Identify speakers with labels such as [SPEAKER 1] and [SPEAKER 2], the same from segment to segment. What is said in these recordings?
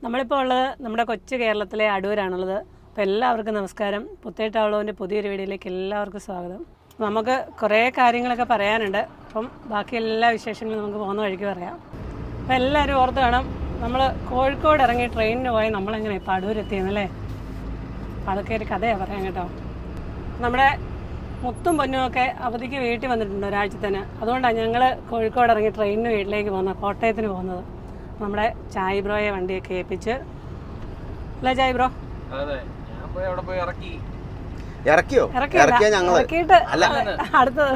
[SPEAKER 1] നമ്മളിപ്പോൾ ഉള്ളത് നമ്മുടെ കൊച്ചു കേരളത്തിലെ അടൂരാണുള്ളത്. അപ്പോൾ എല്ലാവർക്കും നമസ്കാരം. പുത്തേട്ടാവളവിൻ്റെ പുതിയൊരു വീഡിയോയിലേക്ക് എല്ലാവർക്കും സ്വാഗതം. നമുക്ക് കുറേ കാര്യങ്ങളൊക്കെ പറയാനുണ്ട്. അപ്പം ബാക്കി എല്ലാ വിശേഷങ്ങളും നമുക്ക് പോകുന്ന വഴിക്ക് പറയാം. അപ്പോൾ എല്ലാവരും ഓർത്ത് വേണം, നമ്മൾ കോഴിക്കോട് ഇറങ്ങി ട്രെയിനിന് പോയി നമ്മളെങ്ങനെ ഇപ്പോൾ അടൂരെത്തിയെന്നല്ലേ. അതൊക്കെ ഒരു കഥയാണ് പറയാം കേട്ടോ. നമ്മുടെ മുത്തും പൊന്നുമൊക്കെ അവധിക്ക് വീട്ടിൽ വന്നിട്ടുണ്ട് ഒരാഴ്ചത്തേന്. അതുകൊണ്ടാണ് ഞങ്ങൾ കോഴിക്കോട് ഇറങ്ങി ട്രെയിനിന് വീട്ടിലേക്ക് പോകുന്നത്, കോട്ടയത്തിന് പോകുന്നത്. നമ്മുടെ ചായ് ബ്രോയെ വണ്ടിയൊക്കെ ഏൽപ്പിച്ച് അല്ലേ ചായ് ബ്രോ? ഇറക്കിയിട്ട് അടുത്തത്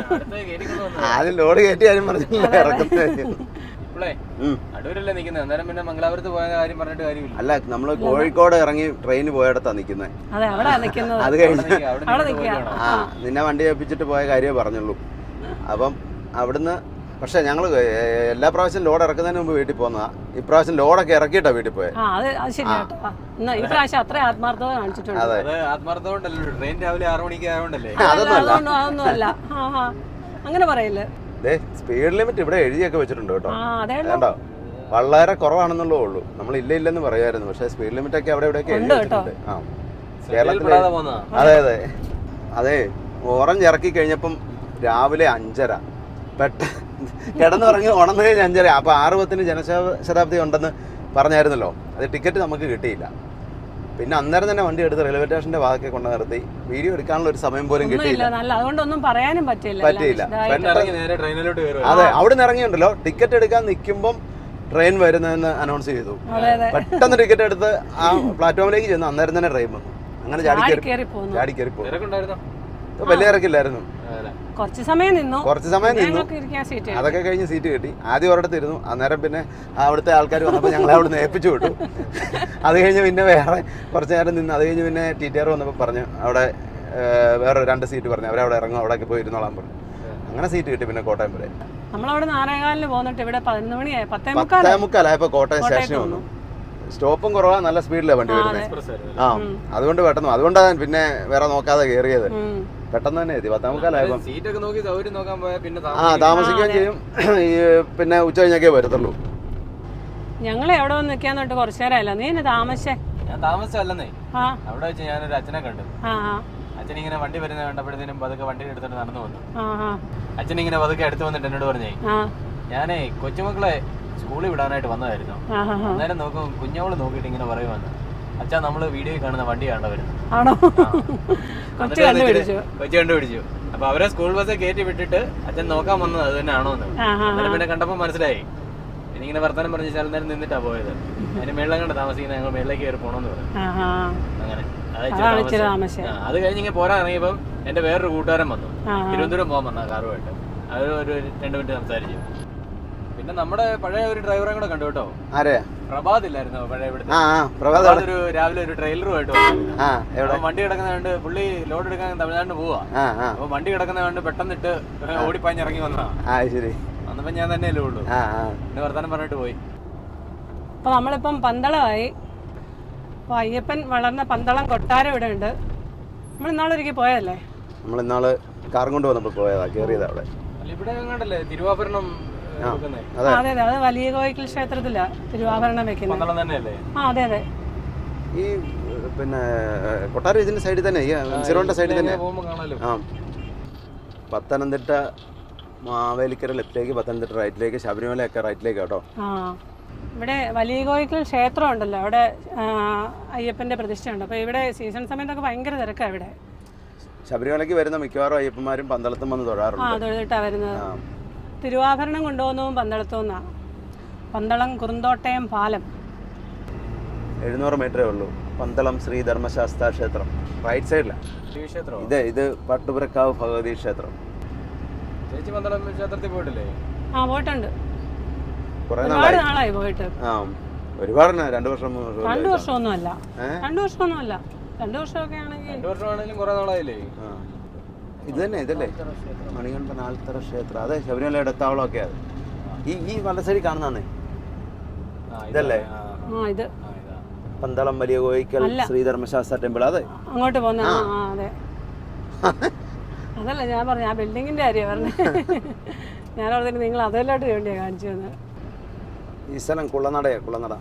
[SPEAKER 2] ആദ്യം ലോഡ് കയറ്റി കാര്യം പറഞ്ഞില്ല. അല്ല, നമ്മള് കോഴിക്കോട് ഇറങ്ങി ട്രെയിന് പോയടത്താ നിക്കുന്നത്.
[SPEAKER 1] അതെ, അവിടെ നിൽക്കുന്നത്.
[SPEAKER 2] അത് കഴിഞ്ഞ് നിന്നെ വണ്ടി ഏൽപ്പിച്ചിട്ട് പോയ കാര്യമേ പറഞ്ഞുള്ളൂ. അപ്പം അവിടുന്ന് പക്ഷെ ഞങ്ങൾ എല്ലാ പ്രാവശ്യം ലോഡ് ഇറക്കുന്നതിന് മുമ്പ് വീട്ടിൽ പോകുന്നതാ. ഇപ്രാവശ്യം ലോഡൊക്കെ ഇറക്കിയിട്ടാ വീട്ടിൽ പോയത്.
[SPEAKER 1] അങ്ങനെ പറയല്ലേ.
[SPEAKER 2] സ്പീഡ് ലിമിറ്റ് ഇവിടെ എഴുതിയൊക്കെ വെച്ചിട്ടുണ്ട് കേട്ടോ. വേണ്ടോ, വളരെ കുറവാണെന്നുള്ളേ ഉള്ളൂ. നമ്മൾ ഇല്ലെന്ന് പറയായിരുന്നു, പക്ഷെ സ്പീഡ് ലിമിറ്റ് ഒക്കെ അവിടെ ഇവിടെയൊക്കെ എഴുതി വെച്ചിട്ടുണ്ട്. ആ, കേരളത്തിലെ അതെ അതെ അതെ. ഓറഞ്ച് ഇറക്കി കഴിഞ്ഞപ്പം രാവിലെ 5:30 കിടന്നുറങ്ങി ഉണർന്നു കഴിഞ്ഞ് 5:30. അപ്പോൾ 6:10 ജനശതാബ്ദി ഉണ്ടെന്ന് പറഞ്ഞായിരുന്നല്ലോ. അത് ടിക്കറ്റ് നമുക്ക് കിട്ടിയില്ല. പിന്നെ അന്നേരം തന്നെ വണ്ടി എടുത്ത് റെയിൽവേ സ്റ്റേഷന്റെ ഭാഗത്തെ കൊണ്ട് നിർത്തി. വീഡിയോ എടുക്കാനുള്ള ഒരു സമയം പോലും കിട്ടിയില്ല. പറ്റിയില്ല. അതെ, അവിടെ നിന്ന് ഇറങ്ങിയുണ്ടല്ലോ, ടിക്കറ്റ് എടുക്കാൻ നിൽക്കുമ്പം ട്രെയിൻ വരുന്നതെന്ന് അനൗൺസ് ചെയ്തു. പെട്ടെന്ന് ടിക്കറ്റ് എടുത്ത് ആ പ്ലാറ്റ്ഫോമിലേക്ക് ചെന്നു. അന്നേരം തന്നെ ട്രെയിൻ വന്നു. അങ്ങനെ ചാടി കയറി പോകും. വലിയ ഇറക്കില്ലായിരുന്നു.
[SPEAKER 1] കുറച്ച് സമയം നിന്നു.
[SPEAKER 2] അതൊക്കെ കഴിഞ്ഞ് സീറ്റ് കിട്ടി. ആദ്യം ഒരിടത്ത് ഇരുന്നു. അന്നേരം പിന്നെ അവിടുത്തെ ആൾക്കാർ വന്നപ്പോൾ ഞങ്ങളെ അവിടുന്ന് ഏൽപ്പിച്ചു വിട്ടു. അത് കഴിഞ്ഞ് പിന്നെ വേറെ കുറച്ച് നേരം നിന്ന്. അത് കഴിഞ്ഞ് പിന്നെ TTR വന്നപ്പോൾ പറഞ്ഞു അവിടെ വേറെ 2 സീറ്റ് പറഞ്ഞു. അവരവിടെ ഇറങ്ങും, അവിടേക്ക് പോയി ഇരുന്നോളാൻ പറഞ്ഞു. അങ്ങനെ സീറ്റ് കിട്ടി. പിന്നെ കോട്ടയം വരെ
[SPEAKER 1] നമ്മളവിടെ 4:15 പോന്നിട്ട് ഇവിടെ 11 മണിയായി.
[SPEAKER 2] 10:45 കോട്ടയം സ്റ്റേഷനിൽ വന്നു. സ്റ്റോപ്പും കുറവാ, നല്ല സ്പീഡിലാണ് വണ്ടി വരുന്നത്. ആ, അതുകൊണ്ട് പെട്ടെന്ന്, അതുകൊണ്ടാണ് പിന്നെ വേറെ നോക്കാതെ കയറിയത്. പെട്ടെന്ന് തന്നെ എത്തി. 10:45 താമസിക്കുകയും ചെയ്യും. പിന്നെ ഉച്ച കഴിഞ്ഞൊക്കെ വരത്തുള്ളൂ.
[SPEAKER 1] ഞങ്ങൾ എവിടെ വന്ന് നിൽക്കാന്ന് തൊട്ട് കുറച്ചു നേരമല്ല. നീ എന്നെ താമസിച്ചേ?
[SPEAKER 3] ഞാൻ താമസിച്ചല്ലേ. അവിടെ വെച്ച് ഞാനൊരു അച്ഛനെ കണ്ടു. അച്ഛൻ ഇങ്ങനെ വണ്ടി വരുന്ന കണ്ടപ്പോഴത്തേനും പതുക്കെ വണ്ടി എടുത്തിട്ട് നടന്നു വന്നു. അച്ഛൻ ഇങ്ങനെ പതുക്കെ അടുത്ത് വന്നിട്ട് എന്നോട് പറഞ്ഞേ, ഞാനേ കൊച്ചുമക്കളെ സ്കൂളിൽ വിടാനായിട്ട് വന്നതായിരുന്നു. അന്നേരം നോക്കും കുഞ്ഞോള് നോക്കിയിട്ട് ഇങ്ങനെ പറയുവാന്ന്, അച്ഛാ നമ്മള് വീഡിയോയിൽ കാണുന്ന വണ്ടിയാണോ വരുന്നത്. കൊച്ചു കണ്ടുപിടിച്ചു. അപ്പൊ അവരെ സ്കൂൾ ബസ് കയറ്റി വിട്ടിട്ട് അച്ഛൻ നോക്കാൻ വന്നത് അത് തന്നെ ആണോന്ന്. അന്നേരം പിന്നെ കണ്ടപ്പോ മനസ്സിലായി. എനിക്കിങ്ങനെ വർത്താനം പറഞ്ഞ് ചില നേരം നിന്നിട്ടാ പോയത്. അതിന് മേളിൽ കണ്ട് താമസിക്കുന്നത്, ഞങ്ങൾ മേളിലേക്ക് കയറി പോണോന്ന് പറഞ്ഞു. അങ്ങനെ അത് കഴിഞ്ഞ് ഇങ്ങനെ പോരാൻ ഇറങ്ങിയപ്പം എന്റെ വേറൊരു കൂട്ടുകാരൻ വന്നു. തിരുവനന്തപുരം പോകാൻ വന്ന കാറുമായിട്ട്. അത് ഒരു 2 മിനിറ്റ് സംസാരിച്ചു. പിന്നെ നമ്മുടെ പഴയ ഒരു ഡ്രൈവറെ കൂടെ കണ്ടു കേട്ടോ. പ്രഭാത് ഇല്ലായിരുന്നു പഴയ ഇവിടുത്തെ ഒരു രാവിലെ ഒരു ട്രെയിലറുമായിട്ട് വണ്ടി കിടക്കുന്ന കണ്ട് പുള്ളി ലോഡ് എടുക്കാൻ തമിഴ്നാടിന് പോവാ. അപ്പൊ വണ്ടി കിടക്കുന്ന കണ്ട് പെട്ടെന്നിട്ട് ഓടിപ്പാഞ്ഞിറങ്ങി വന്നാ. അന്നപ്പോ ഞാൻ തന്നെയല്ലേ ഉള്ളൂ. പിന്നെ വർത്താനം പറഞ്ഞിട്ട് പോയി.
[SPEAKER 1] അപ്പൊ നമ്മളിപ്പം പന്തളമായി. അപ്പൊ അയ്യപ്പൻ വളർന്ന പന്തളം കൊട്ടാരം ഇവിടെ ഉണ്ട്. നമ്മൾ ഇന്നാളൊരിക്കൽ പോയതല്ലേ?
[SPEAKER 2] നമ്മൾ ഇന്നാള് കാറും കൊണ്ട് വന്നപ്പോ പോയതാ, കേറിയതാ അവിടെ.
[SPEAKER 3] ഇവിടെ എങ്ങാണ്ടല്ലേ തിരുവാഭരണം?
[SPEAKER 1] അതെ അതെ, അത് വലിയ കോയിക്കൽ ക്ഷേത്രത്തിലാ തിരുവാഭരണം വെക്കുന്നത്. അതെ അതെ.
[SPEAKER 2] ഈ പിന്നെ കൊട്ടാരം ഇതിന്റെ സൈഡിൽ തന്നെ, സിറോന്റെ സൈഡിൽ തന്നെ. ആ, പത്തനംതിട്ട മാവേലിക്കര ലെഫ്റ്റിലേക്ക്, പത്തനംതിട്ട റൈറ്റിലേക്ക്, ശബരിമലയൊക്കെ റൈറ്റിലേക്ക് കേട്ടോ.
[SPEAKER 1] ഇവിടെ വലിയ കോയിക്കൽ ക്ഷേത്രം ഉണ്ടല്ലോ, അവിടെ അയ്യപ്പന്റെ പ്രതിഷ്ഠയുണ്ട്. അപ്പൊ ഇവിടെ സീസൺ സമയത്തൊക്കെ ഭയങ്കര തിരക്കാണ് ഇവിടെ.
[SPEAKER 2] ശബരിമലയ്ക്ക് വരുന്ന മിക്കവാറും അയ്യപ്പന്മാരും പന്തളത്തും വന്ന് തൊഴാറുണ്ട്.
[SPEAKER 1] തൊഴുതിട്ടാ വരുന്നത്. തിരുവാഭരണം കൊണ്ടുപോകുന്നതും പന്തളത്തുനിന്നാ. പന്തളം കുറുന്തോട്ടയം പാലം
[SPEAKER 2] 700 മീറ്ററേ ഉള്ളൂ. പന്തളം ശ്രീ ധർമ്മശാസ്ത്ര ക്ഷേത്രം റൈറ്റ് സൈഡിലാണ്. ഇത് പട്ടുപുരക്കാവ് ഭഗവതി ക്ഷേത്രം.
[SPEAKER 3] ചേച്ചി പന്തളം ക്ഷേത്രത്തിൽ പോയിട്ടില്ലേ?
[SPEAKER 1] പോയിട്ടുണ്ട്.
[SPEAKER 2] ഒരുപാട്
[SPEAKER 1] നാളായി പോയിട്ട്.
[SPEAKER 2] ഒരുപാട് 2 വർഷം.
[SPEAKER 1] 2 വർഷമൊന്നുമല്ല. 2 വർഷമൊന്നുമല്ല. 2 വർഷമൊക്കെ ആണെങ്കിൽ
[SPEAKER 3] 2 വർഷമാണെങ്കിലും കുറെ നാളായില്ലേ.
[SPEAKER 2] ഇത് തന്നെ, ഇതല്ലേ മണികണ്ഠൻ ആൽത്തറ ക്ഷേത്രം. അതെ, ശബരിമലയുടെ എത്താവളമൊക്കെ. അത് ഈ വല സൈഡിൽ കാണുന്നേ ഇതല്ലേ? പന്തളം വലിയ കോയിക്കൽ ശ്രീധർമ്മശാസ്ത്ര ടെമ്പിൾ. അതെ,
[SPEAKER 1] അങ്ങോട്ട് പോകുന്ന. അതെ, അതല്ല ഞാൻ പറഞ്ഞു, ആ ബിൽഡിങ്ങിന്റെ കാര്യം പറഞ്ഞു. ഞാൻ ഓർത്തിട്ട് നിങ്ങൾ അതെല്ലായിട്ട് വേണ്ടിയാ കാണിച്ചു തന്നെ.
[SPEAKER 2] ഈ സ്ഥലം കുളനടയാ. കുളനട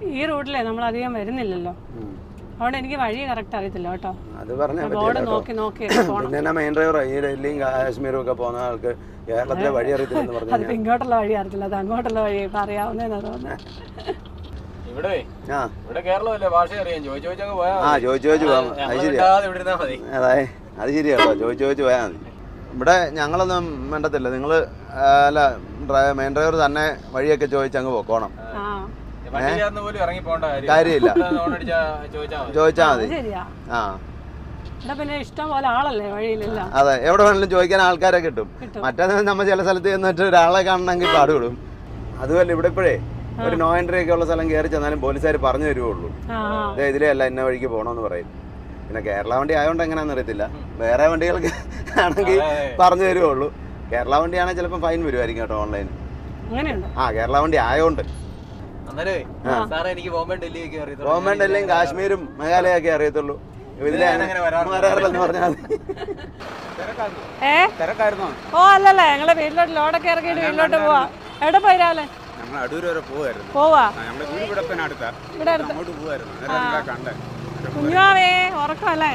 [SPEAKER 1] ഈ റൂട്ടിലേ നമ്മൾ അധികം വരുന്നില്ലല്ലോ, അതുകൊണ്ട് എനിക്ക് വഴി കറക്റ്റ് അറിയത്തില്ല കേട്ടോ.
[SPEAKER 2] അത് പറഞ്ഞാൽ
[SPEAKER 1] ബോർഡ് നോക്കി നോക്കി പോകണം.
[SPEAKER 2] പിന്നെ മെയിൻ ഡ്രൈവർ ഈ ഡൽഹിയും കാശ്മീരും ഒക്കെ പോകുന്ന ആൾക്ക് കേരളത്തിലെ വഴി അറിയത്തില്ലെന്ന് പറഞ്ഞു.
[SPEAKER 1] അതിപ്പോ ഇങ്ങോട്ടുള്ള വഴി അറിയത്തില്ല, അത് അങ്ങോട്ടുള്ള വഴി ഇപ്പൊ അറിയാവുന്നതെന്നാ തോന്നുന്നത്.
[SPEAKER 3] ഇവിടെ കേരളമല്ലേ, ഭാഷ അറിയാം, ചോദിച്ചു പോയാ
[SPEAKER 2] ചോദിച്ചു പോകാം. അത് ശരിയാ, അതെ അത് ശരിയാട്ടോ, ചോദിച്ചു പോയാൽ മതി. ഇവിടെ ഞങ്ങളൊന്നും വേണ്ടത്തില്ല, നിങ്ങൾ അല്ല മെയിൻ ഡ്രൈവർ തന്നെ വഴിയൊക്കെ ചോദിച്ച് അങ്ങ് പോക്കോണം, കാര്യമില്ല, ചോദിച്ചാ മതി. ആ
[SPEAKER 1] പിന്നെ ഇഷ്ടം പോലെ ആളല്ലേ വഴിയിലില്ല.
[SPEAKER 2] അതെ, എവിടെ വേണമെങ്കിലും ചോദിക്കാൻ ആൾക്കാരെ കിട്ടും. മറ്റേത് നമ്മൾ ചില സ്ഥലത്ത് ചെന്നിട്ട് ഒരാളെ കാണണമെങ്കിൽ പാടുവിടും. അതുമല്ല ഇവിടെ ഇപ്പോഴേ ഒരു നോ എൻട്രി ഒക്കെ ഉള്ള സ്ഥലം കയറി ചെന്നാലും പോലീസുകാർ പറഞ്ഞു തരുവുള്ളൂ, ഇതിലേ അല്ല ഇന്ന വഴിക്ക് പോകണമെന്ന് പറയും. പിന്നെ കേരള വണ്ടി ആയതുകൊണ്ട് എങ്ങനെയാണെന്ന് അറിയത്തില്ല, വേറെ വണ്ടികൾക്ക് ആണെങ്കിൽ പറഞ്ഞു തരുവുള്ളൂ. കേരള വണ്ടിയാണെങ്കിൽ ചിലപ്പോൾ ഫൈൻ വരുമായിരിക്കും കേട്ടോ, ഓൺലൈൻ. കേരള വണ്ടി ആയതുകൊണ്ട് ബോംബെ ഡൽഹിയും കാശ്മീരും മേഘാലയൊക്കെ അറിയത്തുള്ളൂ. ഇതിലെ വരാറില്ലെന്ന് പറഞ്ഞാൽ
[SPEAKER 1] ഓ അല്ലല്ലേ, ഞങ്ങളെ വീട്ടിലോട്ട് ലോഡൊക്കെ ഇറക്കിയിട്ട് വീട്ടിലോട്ട് പോവാ. എവിടെ പോയി രാവിലെ? പോവാ കുഞ്ഞാവേ, ഉറക്കമല്ലേ?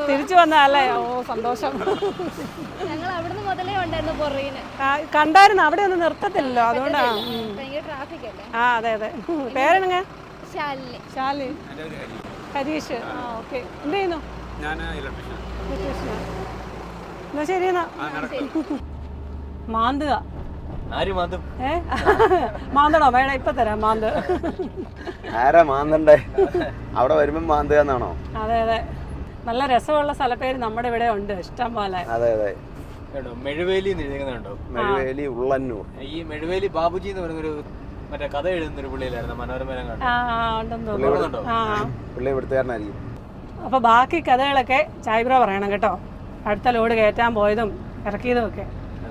[SPEAKER 1] തിരിച്ചു വന്നല്ലേ? ഓ സന്തോഷം. കണ്ടായിരുന്നു, അവിടെ ഒന്നും നിർത്തത്തില്ലല്ലോ, അതുകൊണ്ടാണ്. അതെ അതെ. പേരെണങ്ങ? ശാലി. ഹരീഷ്. ഓക്കെ. എന്ത് ചെയ്യുന്നു? എന്നാ ശരി. എന്നാ മാന്തുക. മാന്തണോ? വേണം, ഇപ്പൊ തരാം മാന്ത്.
[SPEAKER 2] ആരാ മാന്തണ്ടേ? അവിടെ വരുമ്പോ മാന്തുക എന്നാണോ?
[SPEAKER 1] അതെ അതെ, നല്ല രസമുള്ള സ്ഥലപ്പേര് നമ്മുടെ ഇവിടെ ഉണ്ട് ഇഷ്ടം പോലെ.
[SPEAKER 2] അതെ അതെ.
[SPEAKER 3] മെഴുവേലി
[SPEAKER 2] മെഴുവേലി ഉള്ളന്നൂർ.
[SPEAKER 3] ഈ മെഴുവേലി ബാബുജി എന്ന് പറയുന്നൊരു മറ്റേ കഥ എഴുതുന്നൊരു പുള്ളിയിലായിരുന്നു, മനോരമ.
[SPEAKER 2] പുള്ളി ഇവിടുത്തുകാരനായിരിക്കും.
[SPEAKER 1] അപ്പൊ ബാക്കി കഥകളൊക്കെ ചായബ്രോ പറയണം കേട്ടോ, അടുത്ത ലോഡ് കയറ്റാൻ പോയതും ഇറക്കിയതും ഒക്കെ.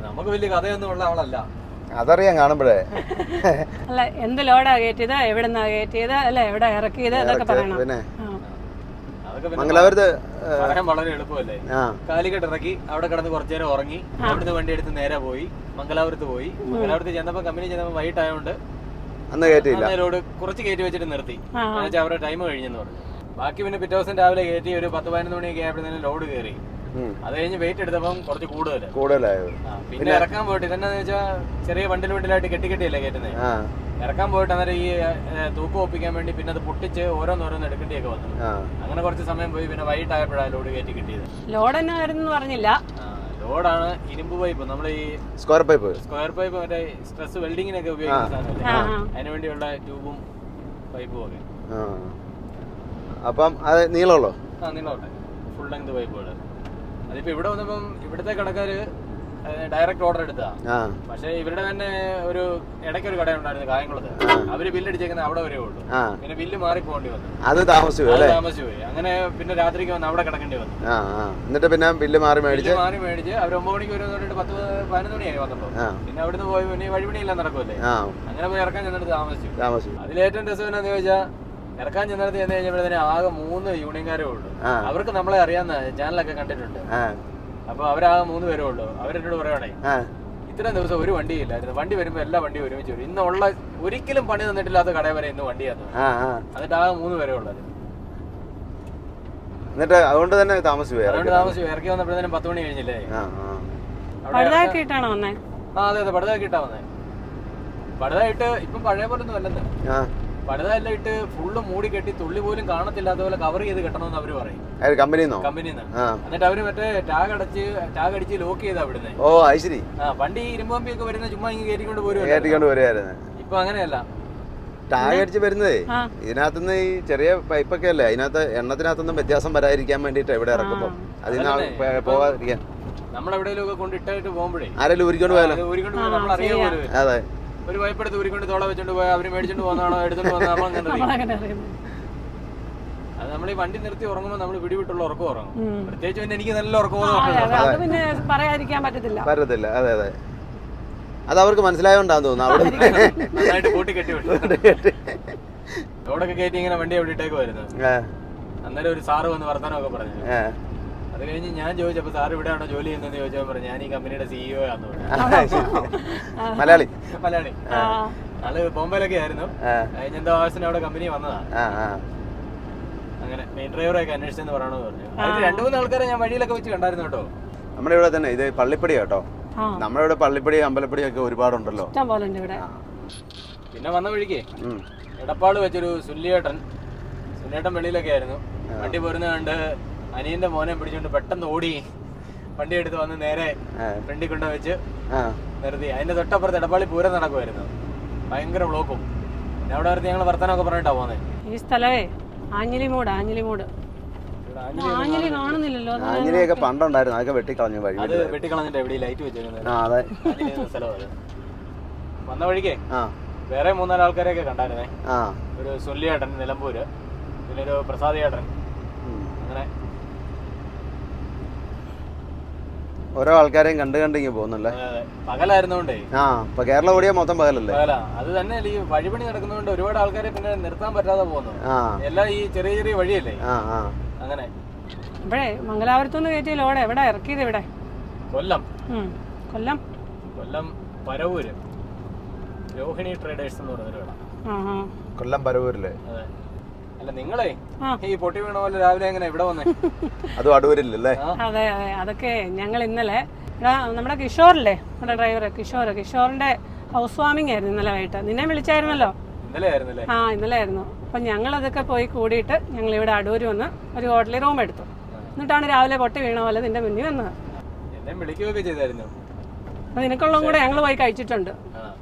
[SPEAKER 3] നമുക്ക് വലിയ കഥയൊന്നും ഉള്ള ആളല്ല,
[SPEAKER 2] അതറിയാം കാണുമ്പോഴേ.
[SPEAKER 1] അല്ല, എന്ത് ലോഡാ കയറ്റിയത്, എവിടെന്നാ കയറ്റിയത്, അല്ലെ എവിടെ ഇറക്കിയത്, അതൊക്കെ പറയണം.
[SPEAKER 2] മംഗലാപുരത്ത്
[SPEAKER 3] പറയാൻ വളരെ എളുപ്പമല്ലേ. കാലിക്കട്ട് ഇറക്കി അവിടെ കിടന്ന് കുറച്ചു നേരം ഉറങ്ങി, അവിടുന്ന് വണ്ടി എടുത്ത് നേരെ പോയി മംഗലാപുരത്ത് പോയി. മംഗലാപുരത്ത് ചെന്നപ്പോ കമ്പനി ചെന്നപ്പോ വൈകിട്ടായോണ്ട്
[SPEAKER 2] അന്ന് കയറ്റിയില്ല,
[SPEAKER 3] ലോഡ് കുറച്ച് കയറ്റി വെച്ചിട്ട് നിർത്തി. എന്നുവെച്ചാൽ അവരുടെ ടൈം കഴിഞ്ഞെന്ന് പറഞ്ഞു. ബാക്കി പിന്നെ പിറ്റേ ദിവസം രാവിലെ കയറ്റി ഒരു 10-11 മണിയൊക്കെ ആയപ്പോഴത്തേനും ലോഡ് കയറി. അത് കഴിഞ്ഞ് വെയിറ്റ് എടുത്തപ്പം കുറച്ച് കൂടുതലായത്. പിന്നെ ഇറക്കാൻ പോയിട്ട് ഇതെന്നാന്ന് വെച്ചാൽ ചെറിയ വണ്ടിലായിട്ട് കെട്ടിയല്ലേ കയറ്റുന്നത്. ഇറക്കാൻ പോയിട്ട് അന്നേരം ഈ തൂക്കം ഒപ്പിക്കാൻ വേണ്ടി പിന്നെ അത് പൊട്ടിച്ച് ഓരോന്നോരോന്ന് എടുക്കേണ്ടിയൊക്കെ വന്നു. അങ്ങനെ കുറച്ച് സമയം പോയി. പിന്നെ വൈകിട്ടായപ്പോഴാണ് ലോഡ് കയറ്റി കിട്ടിയത്.
[SPEAKER 1] ലോഡ് എന്നായിരുന്നു പറഞ്ഞില്ല,
[SPEAKER 3] ലോഡാണ് ഇരുമ്പ് പൈപ്പ്, നമ്മുടെ ഈ
[SPEAKER 2] സ്ക്വയർ പൈപ്പ്
[SPEAKER 3] മറ്റേ സ്ട്രെസ് വെൽഡിങ്ങിനൊക്കെ ഉപയോഗിക്കുന്ന സാധനമല്ലേ, അതിനു വേണ്ടിയുള്ള ട്യൂബും പൈപ്പും ഒക്കെ.
[SPEAKER 2] അപ്പം അത് നീളമുള്ളോ?
[SPEAKER 3] നീളമുണ്ട്, ഫുൾ ലെങ്ത് പൈപ്പുകൾ. അതിപ്പോ ഇവിടെ വന്നപ്പം ഇവിടുത്തെ കടക്കാര് ഡയറക്റ്റ് ഓർഡർ എടുത്താ. പക്ഷെ ഇവരുടെ തന്നെ ഒരു ഇടയ്ക്കൊരു കടയുണ്ടായിരുന്നു കായംകുളത്ത്, അവര് ബില്ലടിച്ചേക്കുന്നത് അവിടെ വരെ ഉള്ളൂ. പിന്നെ ബില്ല് മാറി പോകേണ്ടി വന്നു, അത് താമസിച്ചു പോയി. അങ്ങനെ പിന്നെ രാത്രിക്ക് വന്ന് അവിടെ കിടക്കേണ്ടി വന്നു.
[SPEAKER 2] എന്നിട്ട് പിന്നെ ബില്ല് മാറി മേടിച്ച്
[SPEAKER 3] അവർ 9 മണിക്ക് വരുന്ന 10-11 മണിയായി വന്നപ്പോ. പിന്നെ അവിടുന്ന് പോയി പിന്നെ വഴിപണിയെല്ലാം നടക്കുമല്ലേ, അങ്ങനെ പോയി ഇറക്കാൻ ചെന്നിട്ട് താമസിച്ചു. അതിലേറ്റവും രസം എന്നാന്ന് ചോദിച്ചാൽ ഇറക്കാൻ ചെന്നിടത്ത് ചെന്ന് കഴിഞ്ഞപ്പോഴത്തേന് ആകെ 3 യൂണിയൻകാരേ ഉള്ളൂ. അവർക്ക് നമ്മളെ അറിയാവുന്ന ചാനലൊക്കെ കണ്ടിട്ടുണ്ട്. അപ്പൊ അവരാകെ 3 പേരേ ഉള്ളൂ. അവരെന്നോട് പറയണേ, ഇത്രയും ദിവസം ഒരു വണ്ടിയില്ലായിരുന്നു, വണ്ടി വരുമ്പോ എല്ലാ വണ്ടിയും ഒരുമിച്ച് വരും. ഇന്നുള്ള ഒരിക്കലും പണി തന്നിട്ടില്ലാത്ത കട വരെ ഇന്ന് വണ്ടിയാന്ന്. എന്നിട്ട് ആകെ 3 പേരേ ഉള്ളത്.
[SPEAKER 2] എന്നിട്ട് അതുകൊണ്ട് തന്നെ താമസിച്ചു.
[SPEAKER 3] ഇറക്കി വന്നപ്പോഴത്തേനും 10 മണി കഴിഞ്ഞില്ലേ.
[SPEAKER 1] അതെ
[SPEAKER 3] അതെ, പടുതാക്കിയിട്ടാ വന്നേ. പടുതായിട്ട് ഇപ്പം പഴയ പോലെ ഒന്നും അല്ലെന്ന്. പടുതെല്ലാം ഇട്ട് ഫുള്ള് മൂടി കെട്ടി തുള്ളി പോലും കാണത്തില്ലാത്ത പോലെ കവർ ചെയ്ത് കെട്ടണമെന്ന് അവര് പറയും, കമ്പനിന്ന്. എന്നിട്ട് അവര് മറ്റേ ടാഗ് അടിച്ച് ലോക്ക് ചെയ്ത് അവിടുന്ന്. വണ്ടി ഇരുമ്പമ്പി ഒക്കെ വരുന്ന ചുമ്മാ ഇങ്ങനെ കയറ്റിക്കൊണ്ട് പോരുവായിരുന്നു. ഇപ്പൊ അങ്ങനെയല്ല,
[SPEAKER 2] ടാഗ് അടിച്ച് വരുന്നതേ ഇതിനകത്തുനിന്ന് ഈ ചെറിയ പൈപ്പൊക്കെ അല്ലേ, അതിനകത്ത് എണ്ണത്തിനകത്തൊന്നും വ്യത്യാസം വരാതിരിക്കാൻ വേണ്ടിട്ട് എവിടെ ഇറക്കുമ്പോ അതിന് പോവാതിരിക്കാൻ
[SPEAKER 3] നമ്മളെവിടെയെങ്കിലും ഒക്കെ കൊണ്ടിട്ടായിട്ട് പോകുമ്പോഴേ
[SPEAKER 2] ആരെങ്കിലും ഊരിക്കൊണ്ട് പോയാലോ,
[SPEAKER 3] നമ്മൾ അറിയാൻ പോലും. അതെ, ഒരു വൈപ്പെടുത്ത് ഊരിക്കൊണ്ട് തോള വെച്ചോണ്ട് പോയാൽ അവര് മേടിച്ചോണ്ട് പോകുന്നതാണോ എടുത്തോണ്ട് പോകുന്നതാണോ. അത് നമ്മൾ ഈ വണ്ടി നിർത്തി ഉറങ്ങുമ്പോൾ നമ്മൾ പിടിവിട്ടുള്ള ഉറക്കം ഉറങ്ങും. പ്രത്യേകിച്ച് പിന്നെ എനിക്ക് നല്ല ഉറക്കം
[SPEAKER 2] പറ്റത്തില്ല. അതെ അതെ, അത് അവർക്ക് മനസ്സിലായോണ്ടാന്ന് തോന്നുന്നു. അവിടെ
[SPEAKER 3] നന്നായിട്ട് കൂട്ടി കെട്ടി വിട്ടു. ലോഡൊക്കെ കയറ്റി ഇങ്ങനെ വണ്ടി അവിടെ ഇട്ടേക്ക് വരുന്നത്. അന്നേരം ഒരു സാറ് വന്ന് വർത്താനമൊക്കെ പറഞ്ഞു. അത് കഴിഞ്ഞ് ഞാൻ ചോദിച്ചപ്പോൾ സാർ ഇവിടെയാണോ ജോലി ചെയ്യുന്നതെന്ന് ചോദിച്ചപ്പോൾ പറഞ്ഞു ഞാൻ ഈ കമ്പനിയുടെ CEO ആണെന്ന് പറഞ്ഞു.
[SPEAKER 2] മലയാളി.
[SPEAKER 3] ആള് ബോംബെയിലൊക്കെ ആയിരുന്നു. കഴിഞ്ഞെന്തോ ആവശ്യത്തിന് അവിടെ കമ്പനി വന്നതാ. അങ്ങനെ മെയിൻ ഡ്രൈവറൊക്കെ അന്വേഷിച്ചെന്ന് പറയണമെന്ന് പറഞ്ഞു. അതിൽ 2-3 ആൾക്കാരെ ഞാൻ വഴിയിലൊക്കെ വെച്ച് കണ്ടായിരുന്നു കേട്ടോ.
[SPEAKER 2] നമ്മുടെ ഇവിടെ തന്നെ ഇത് പള്ളിപ്പടി കേട്ടോ. നമ്മുടെ ഇവിടെ പള്ളിപ്പടി അമ്പലപ്പടി ഒക്കെ ഒരുപാടുണ്ടല്ലോ.
[SPEAKER 3] പിന്നെ വന്ന വഴിക്ക് എടപ്പാട് വെച്ചൊരു സുല്ലിയേട്ടൻ വെളിയിലൊക്കെ ആയിരുന്നു. വണ്ടി പോരുന്ന കണ്ട് അനിയന്റെ മോനെ പിടിച്ചോണ്ട് പെട്ടെന്ന് ഓടി വണ്ടി എടുത്ത് വന്ന് നേരെ ഫ്രണ്ടിൽ കൊണ്ടു വെച്ച് നിർത്തി. അതിന്റെ തൊട്ടപ്പുറത്ത് എടപ്പാളി പൂരം നടക്കുമായിരുന്നു. ഭയങ്കര ബ്ലോക്കും. പിന്നെ അവിടെ വരുത്തി ഞങ്ങൾ വർത്തമാനമൊക്കെ പറഞ്ഞിട്ടാ പോകുന്നത്.
[SPEAKER 1] ഈ സ്ഥലമേ ആഞ്ഞിലിമൂട് കാണുന്നില്ലല്ലോ.
[SPEAKER 2] ആഞ്ഞിലിയൊക്കെ പണ്ടുണ്ടായിരുന്നു, അതൊക്കെ വെട്ടിക്കളഞ്ഞു. വഴി
[SPEAKER 3] അത് വെട്ടിക്കളഞ്ഞിട്ട് എവിടെ ലൈറ്റ് വെച്ചേക്കുന്നത് സ്ഥലം അത്. വന്ന വഴിക്കേ വേറെ 3-4 ആൾക്കാരെയൊക്കെ കണ്ടായിരുന്നേ. ഒരു സുല്ലിയേട്ടൻ നിലമ്പൂര്, പിന്നെ ഒരു പ്രസാദ് ചേട്ടൻ. അങ്ങനെ
[SPEAKER 2] ഓരോ ആൾക്കാരെയും കണ്ടിങ്ങ് പോകുന്നല്ലേ.
[SPEAKER 3] പകലായിരുന്നോണ്ടേ.
[SPEAKER 2] ഇപ്പൊ കേരളം ഓടിയാ മൊത്തം പകലല്ലേ.
[SPEAKER 3] അത് തന്നെ ഈ വഴിപണി നടക്കുന്നതുകൊണ്ട് ഒരുപാട് ആൾക്കാരെ പിന്നെ നിർത്താൻ പറ്റാതെ പോകുന്നു. എല്ലാം ഈ ചെറിയ ചെറിയ വഴിയല്ലേ. അങ്ങനെ
[SPEAKER 1] ഇവിടെ മംഗലാപുരത്തുനിന്ന് കയറ്റിയ ലോഡ് എവിടെ ഇറക്കിയത്? ഇവിടെ
[SPEAKER 3] കൊല്ലം
[SPEAKER 1] പരവൂര്
[SPEAKER 3] രോഹിണി ട്രേഡേഴ്സ് എന്ന് പറഞ്ഞൊരു കട.
[SPEAKER 2] കൊല്ലം പരവൂരില്ലേ?
[SPEAKER 3] അല്ല നിങ്ങളെ ഈ പൊട്ടി വീണ പോലെ രാവിലെ എങ്ങനെ ഇവിടെ വന്നേ?
[SPEAKER 2] അതും അടൂരില്ലല്ലേ?
[SPEAKER 1] അതെ അതൊക്കെ ഞങ്ങൾ ഇന്നലെ നമ്മുടെ കിഷോറില്ലേ, നമ്മുടെ ഡ്രൈവർ കിഷോറിന്റെ ഹൗസ് വാമിംഗ് ആയിരുന്നു ഇന്നലെ വൈകിട്ട്. നിന്നെ വിളിച്ചായിരുന്നല്ലോ. ഇന്നലെ ആയിരുന്നു. അപ്പൊ ഞങ്ങൾ അതൊക്കെ പോയി കൂടിയിട്ട് ഞങ്ങൾ ഇവിടെ അടൂര് വന്ന് ഒരു ഹോട്ടലിൽ റൂം എടുത്തു. എന്നിട്ടാണ് രാവിലെ പൊട്ടി വീണ പോലെ നിന്റെ മുന്നിൽ വന്നത്. അപ്പൊ നിനക്കുള്ളതും കൂടെ ഞങ്ങൾ പോയി കഴിച്ചിട്ടുണ്ട്.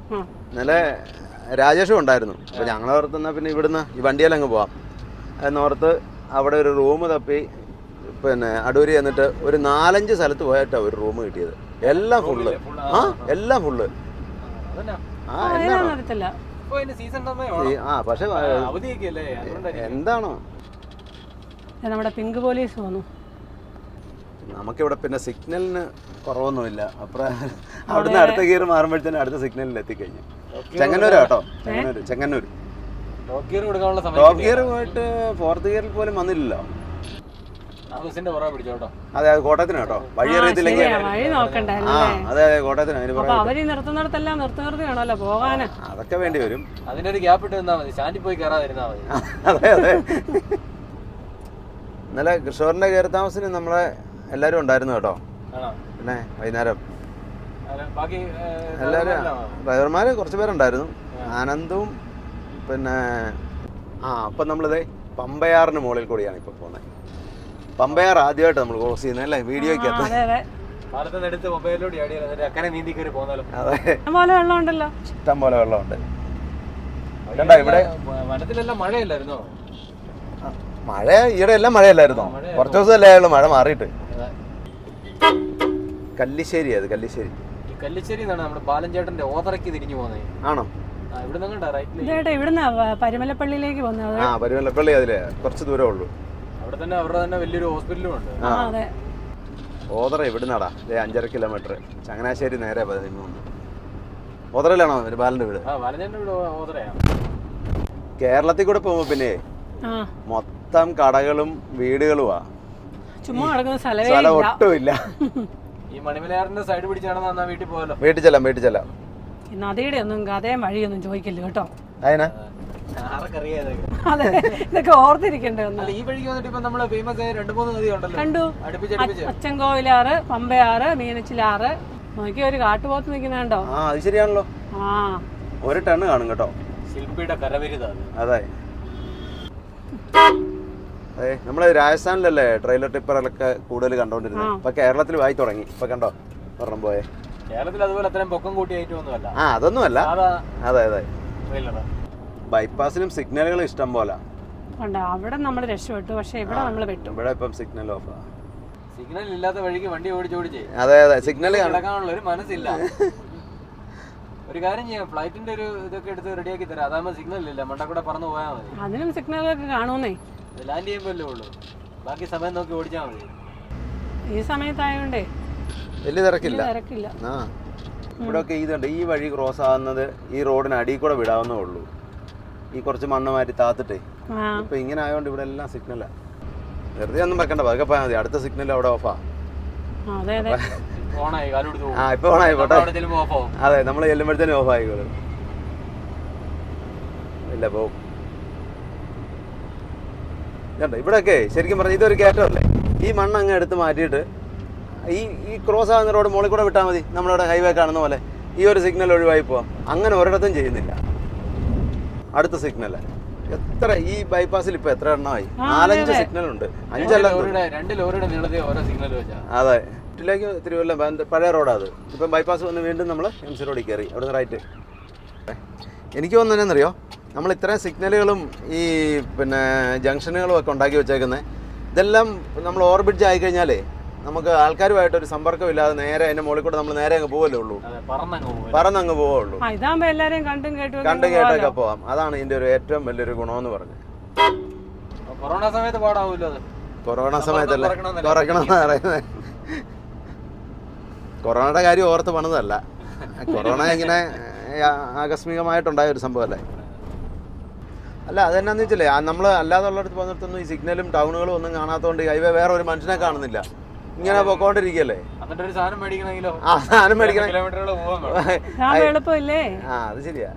[SPEAKER 2] ഇന്നലെ രാജേഷും ഉണ്ടായിരുന്നു. അപ്പൊ ഞങ്ങളോർത്തുന്ന പിന്നെ ഇവിടുന്ന് ഈ വണ്ടിയിലങ്ങ് പോവാം എന്നോർത്ത് അവിടെ ഒരു റൂം തപ്പി പിന്നെ അടൂര് ചെന്നിട്ട് ഒരു 4-5 സ്ഥലത്ത് പോയിട്ടാ ഒരു റൂം കിട്ടിയത്. എല്ലാം ഫുള്ള്. എല്ലാം ഫുള്ള്. പക്ഷെ എന്താണോ
[SPEAKER 1] നമ്മുടെ പിങ്ക് പോലീസ് പോന്നു.
[SPEAKER 2] നമുക്കിവിടെ പിന്നെ സിഗ്നലിന് കുറവൊന്നുമില്ല. അപ്പുറം അവിടുന്ന് അടുത്ത ഗിയർ മാറുമ്പോഴത്തേനും അടുത്ത സിഗ്നലിൽ എത്തിക്കഴിഞ്ഞു. ചെങ്ങന്നൂരാ കേട്ടോ. ചെങ്ങന്നൂർ ടോപ്പ് ഗിയർ പോയിട്ട് 4th ഗിയറിൽ പോലും വന്നില്ലല്ലോ. അതെ കോട്ടയത്തിന് കേട്ടോ. വഴി അറിയത്തില്ലെങ്കിൽ അതെ കോട്ടയത്തിന്.
[SPEAKER 1] അവര് നിർത്തുന്നിടത്തെല്ലാം നിർത്തി വേണമല്ലോ പോകാന്.
[SPEAKER 2] അതൊക്കെ വേണ്ടി വരും.
[SPEAKER 3] അതിനൊരു ഗ്യാപ്പ് ഇട്ട് നിന്നാ മതി. സ്റ്റാൻഡിൽ പോയി കയറാതിരുന്നാ മതി.
[SPEAKER 2] അതെ ഇന്നലെ കിഷോറിന്റെ കയറി താമസത്തിന് നമ്മളെ എല്ലാരും ഉണ്ടായിരുന്നു കേട്ടോ. പിന്നെ വൈകുന്നേരം എല്ലാരും ഡ്രൈവർമാര് കുറച്ച് പേരുണ്ടായിരുന്നു. ആനന്ദും പിന്നെ അപ്പൊ നമ്മളിതേ പമ്പയാറിന് മുകളിൽ കൂടിയാണ് ഇപ്പൊ പോകുന്നത്. പമ്പയാർ ആദ്യമായിട്ട് നമ്മൾ ക്രോസ് ചെയ്യുന്നത് അല്ലേ വീഡിയോയ്ക്കകത്ത്. ഇഷ്ടം പോലെ വെള്ളമുണ്ട്.
[SPEAKER 3] ഇവിടെ വനത്തിലെല്ലാം മഴയല്ലായിരുന്നോ?
[SPEAKER 2] മഴ ഈയിടെ എല്ലാം മഴയല്ലായിരുന്നോ? കുറച്ച് ദിവസമല്ലേ ആയുള്ളൂ മഴ മാറിയിട്ട്. കല്ലിശ്ശേരി. അത് കല്ലിശ്ശേരി.
[SPEAKER 3] കല്ലിശ്ശേരി നമ്മുടെ ബാലൻചേട്ടന്റെ ഓതറയ്ക്ക് തിരിഞ്ഞു പോകുന്നത്
[SPEAKER 2] ആണോ?
[SPEAKER 1] ഇവിടുന്ന് പരുമലപ്പള്ളിയിലേക്ക് പോകുന്നത്.
[SPEAKER 2] പരുമലപ്പള്ളി അതിലെ കുറച്ച് ദൂരമേ ഉള്ളൂ.
[SPEAKER 3] അവിടെ തന്നെ അവരുടെ തന്നെ വലിയൊരു ഹോസ്പിറ്റലും ഉണ്ട്.
[SPEAKER 2] ഓതറ ഇവിടുന്നാടാ 5.5 കിലോമീറ്റർ. ചങ്ങനാശ്ശേരി നേരെ 13. ഓതറയിലാണോ ബാലന്റെ വീട്? കേരളത്തിൽ കൂടെ പോകുമ്പോ പിന്നെ മൊത്തം കടകളും വീടുകളുമാ.
[SPEAKER 1] ചുമ്മാ നടക്കുന്ന
[SPEAKER 2] സ്ഥലം ഒട്ടുമില്ല.
[SPEAKER 3] ഈ മണിമലയാറിന്റെ സൈഡ് പിടിച്ചാണെന്നാ വീട്ടിൽ പോയല്ലോ.
[SPEAKER 2] വീട്ടിൽ ചെല്ലാം.
[SPEAKER 1] നദിയുടെ ഒന്നും കഥയും വഴിയൊന്നും ചോദിക്കില്ല കേട്ടോ.
[SPEAKER 3] അതെ
[SPEAKER 1] ഇതൊക്കെ ഓർത്തിരിക്കണ്ടേ ഒന്ന്.
[SPEAKER 3] ഈ വഴിക്ക് വന്നിട്ട് ഇപ്പൊ നമ്മള് ഫേമസ് ആയ 2-3 നദി ഉണ്ടല്ലോ.
[SPEAKER 1] കണ്ടു. അച്ചൻകോവിലാറ്, പമ്പയാറ്, മീനച്ചിലാറ്. നോക്കി ഒരു കാട്ടുപോത്ത് നിൽക്കുന്നുണ്ടോ?
[SPEAKER 2] അത് ശരിയാണല്ലോ. 1 ടൺ കാണും കേട്ടോ.
[SPEAKER 3] ശില്പിയുടെ കരവിരുത.
[SPEAKER 2] അതെ അതെ നമ്മള് രാജസ്ഥാനിലല്ലേ ട്രെയിലർ ടിപ്പറൊക്കെ കൂടുതൽ കണ്ടോണ്ടിരുന്നത്. ഇപ്പൊ കേരളത്തിൽ വായി തുടങ്ങി. ഇപ്പൊ കണ്ടോ ഒരെണ്ണം പോയെ.
[SPEAKER 3] കേരളത്തിൽ അതുപോലെ അത്രയും പൊക്കം കൂട്ടിയായിട്ടൊന്നുമല്ല.
[SPEAKER 2] അതൊന്നുമല്ല. അതെ ബൈപ്പാസിലും സിഗ്നലുകൾ ഇഷ്ടം പോലെ.
[SPEAKER 1] അവിടെ നമ്മൾ രക്ഷപ്പെട്ടു. പക്ഷെ ഇവിടെ നമ്മൾ പെട്ടു.
[SPEAKER 2] ഇവിടെ ഇപ്പം സിഗ്നൽ ഓഫ്.
[SPEAKER 3] സിഗ്നൽ ഇല്ലാത്ത വഴിക്ക് വണ്ടി ഓടിച്ചോടിച്ചേ.
[SPEAKER 2] അതെ സിഗ്നൽ
[SPEAKER 3] നടക്കാനുള്ള ഒരു മനസ്സില്ല. ഒരു കാര്യം ചെയ്യാം, ഫ്ലൈറ്റിന്റെ ഒരു ഇതൊക്കെ എടുത്ത് റെഡിയാക്കി തരാം. അതാകുമ്പോ സിഗ്നൽ ഇല്ല, മണ്ടക്കൂടെ പറന്ന് പോയാൽ മതി.
[SPEAKER 1] അതിനും സിഗ്നലൊക്കെ കാണുന്നേ.
[SPEAKER 3] ലാൻഡ് ചെയ്യുമ്പോഴല്ലേ ഉള്ളൂ. ബാക്കി സമയം നോക്കി ഓടിച്ചാൽ മതി.
[SPEAKER 1] ഈ സമയത്തായോണ്ടേ
[SPEAKER 2] വലിയ തിരക്കില്ല. ഇവിടെ ഒക്കെ ഇതുണ്ട്. ഈ വഴി ക്രോസ് ആവുന്നത് ഈ റോഡിന് അടിയിൽ കൂടെ വിടാവുന്നേ ഉള്ളൂ. ഈ കുറച്ച് മണ്ണ് മാറ്റി താത്തിട്ടേ. ഇപ്പൊ ഇങ്ങനെ ആയതുകൊണ്ട് ഇവിടെ എല്ലാം സിഗ്നലാ. വെറുതെ ഒന്നും വെക്കണ്ട, പതുക്കെ പോയാൽ മതി. അടുത്ത സിഗ്നൽ അവിടെ ഓഫാ.
[SPEAKER 1] അതെ അതെ
[SPEAKER 3] ഓണായി കാലെടുത്ത് പോകും.
[SPEAKER 2] ആ ഇപ്പൊ ഓണായി പോട്ടെ.
[SPEAKER 3] അവിടെ ചെല്ലുമ്പോൾ ഓഫ് ആവും.
[SPEAKER 2] അതെ, നമ്മൾ ചെല്ലുമ്പോഴത്തേനും ഓഫ് ആയിക്കോളും. ഇല്ല പോവും. കണ്ടോ ഇവിടെയൊക്കെ ശരിക്കും പറഞ്ഞാൽ ഇതൊരു കയറ്റമല്ലേ. ഈ മണ്ണ് അങ്ങ് എടുത്ത് മാറ്റിയിട്ട് ഈ ക്രോസ് ആകുന്ന റോഡ് മുകളിൽ കൂടെ വിട്ടാൽ മതി. നമ്മളിവിടെ ഹൈവേ കാണുന്ന പോലെ ഈ ഒരു സിഗ്നൽ ഒഴിവായി പോവാം. അങ്ങനെ ഒരിടത്തും ചെയ്യുന്നില്ല. അടുത്ത സിഗ്നൽ എത്ര ഈ ബൈപ്പാസിൽ ഇപ്പൊ എത്ര എണ്ണമായി? 4-5 സിഗ്നൽ ഉണ്ട്. 5
[SPEAKER 3] 2 ലോറിയുടെ നീളത്തിൽ ഓരോ സിഗ്നൽ വെച്ചാ.
[SPEAKER 2] അതെ, വീട്ടിലേക്ക് തിരുവല്ല പഴയ റോഡാ അത്. ഇപ്പം ബൈപ്പാസ് വന്ന് വീണ്ടും നമ്മൾ MC റോഡിൽ കയറി, അവിടെ നിന്ന് റൈറ്റ്. എനിക്ക് തോന്നുന്നതെന്നറിയോ, നമ്മൾ ഇത്രയും സിഗ്നലുകളും ഈ പിന്നെ ജംഗ്ഷനുകളും ഒക്കെ ഉണ്ടാക്കി വെച്ചേക്കുന്നത്, ഇതെല്ലാം നമ്മൾ ഓവർബ്രിഡ്ജ് ആയിക്കഴിഞ്ഞാലേ നമുക്ക് ആൾക്കാരുമായിട്ടൊരു സമ്പർക്കമില്ലാതെ നേരെ അതിൻ്റെ മുകളിൽ കൂടെ നമ്മൾ നേരെ അങ്ങ് പോവല്ലേ ഉള്ളൂ, പറന്നങ്ങ് പോവുള്ളൂ.
[SPEAKER 1] കണ്ടും
[SPEAKER 2] കേട്ടൊക്കെ പോവാം. അതാണ് ഇതിൻ്റെ ഒരു ഏറ്റവും വലിയൊരു ഗുണമെന്ന് പറഞ്ഞത്.
[SPEAKER 3] കൊറോണ സമയത്ത് പാടാവൂല്ലോ അത്.
[SPEAKER 2] കൊറോണ സമയത്തല്ല കുറയ്ക്കണമെന്ന് പറയുന്നത്. കൊറോണയുടെ കാര്യം ഓർത്ത് പണിതല്ല. കൊറോണ ഇങ്ങനെ ആകസ്മികമായിട്ടുണ്ടായ ഒരു സംഭവമല്ലേ. അല്ല അതെന്നാന്ന് വെച്ചില്ലേ, നമ്മൾ അല്ലാതെ ഉള്ളിടത്ത് പോകുന്നിടത്തൊന്നും ഈ സിഗ്നലും ടൗണുകളും ഒന്നും കാണാത്തതുകൊണ്ട് ഹൈവേ വേറെ ഒരു മനുഷ്യനെ കാണുന്നില്ല. ഇങ്ങനെ പോയിക്കൊണ്ടിരിക്കുകയല്ലേ.
[SPEAKER 3] സാധനം മേടിക്കണമെങ്കിലോ
[SPEAKER 1] എളുപ്പമില്ലേ.
[SPEAKER 2] ആ അത് ശരിയാ.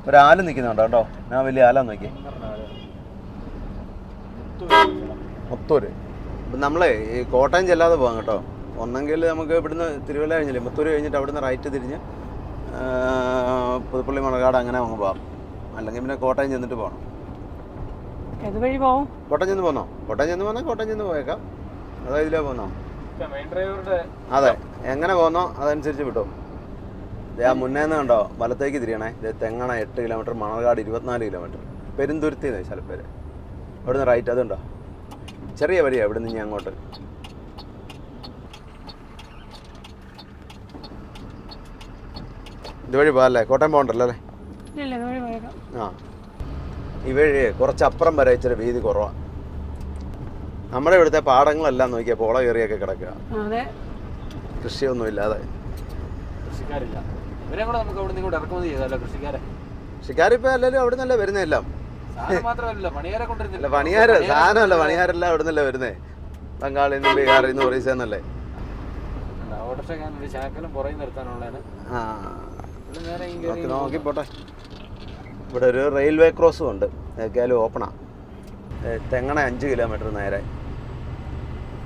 [SPEAKER 2] ഒരാല് നിൽക്കുന്നുണ്ടോ കേട്ടോ, ഞാൻ വലിയ ആലാന്ന് നോക്കി. മുത്തൂര്. ഇപ്പം നമ്മളെ ഈ കോട്ടയം ചെല്ലാതെ പോകാം കേട്ടോ. ഒന്നെങ്കിൽ നമുക്ക് ഇവിടുന്ന് തിരുവല്ല കഴിഞ്ഞില്ലേ, മുത്തൂര് കഴിഞ്ഞിട്ട് അവിടുന്ന് റൈറ്റ് തിരിഞ്ഞ് പുതുപ്പള്ളി മണക്കാട് അങ്ങനെ അങ്ങ് പോകാം. അല്ലെങ്കിൽ പിന്നെ കോട്ടയം ചെന്നിട്ട് പോകണം.
[SPEAKER 1] ഏതുവഴി പോവും?
[SPEAKER 2] കോട്ടയം ചെന്ന് പോന്നോ? കോട്ടയം ചെന്ന് പോന്നാൽ കോട്ടയം ചെന്ന് പോയേക്കാം. അതോ ഇതിലേ പോന്നോ?
[SPEAKER 3] ഡ്രൈവറുടെ
[SPEAKER 2] അതെ, എങ്ങനെ പോന്നോ അതനുസരിച്ച് വിട്ടോ. ആ മുന്നേന്ന് കണ്ടോ വലത്തേക്ക് തിരിയണേ. തെങ്ങണ 8 കിലോമീറ്റർ, മണർകാട് 24 കിലോമീറ്റർ, പെരുന്തുരുത്തി സ്ഥലപ്പേര്. അവിടുന്ന് റൈറ്റ് അതുണ്ടോ, ചെറിയ വഴിയാണ് ഇവിടെ നിന്ന് അങ്ങോട്ട്. ഇതുവഴി പോകല്ലേ? കോട്ടയം പോകണ്ടല്ലോ അല്ലേ? ആ ഈ വഴി കുറച്ചപ്പുറം വരെ ഇച്ചിരി വീതി കുറവാണ്. നമ്മുടെ ഇവിടുത്തെ പാടങ്ങളെല്ലാം നോക്കിയാൽ പോള കയറിയൊക്കെ കിടക്കുക, കൃഷിയൊന്നും ഇല്ലാതെ. കൃഷിക്കാരിപ്പോ എല്ലാവരും അവിടെ നിന്നല്ലേ വരുന്നതെല്ലാം. പണിയാര് സാധനമല്ല, പണിയാരെല്ലാം അവിടെ നിന്നല്ലേ വരുന്നേ. ബംഗാളിൽ നിന്ന്, ബീഹാറിൽ നിന്ന്, ഒറീസയിൽ നിന്നല്ലേ. നോക്കിപ്പോട്ടെ. ഇവിടെ ഒരു റെയിൽവേ ക്രോസും ഉണ്ട്, ഏക്കാലും ഓപ്പണാ. തെങ്ങണ 5 കിലോമീറ്റർ നേരെ.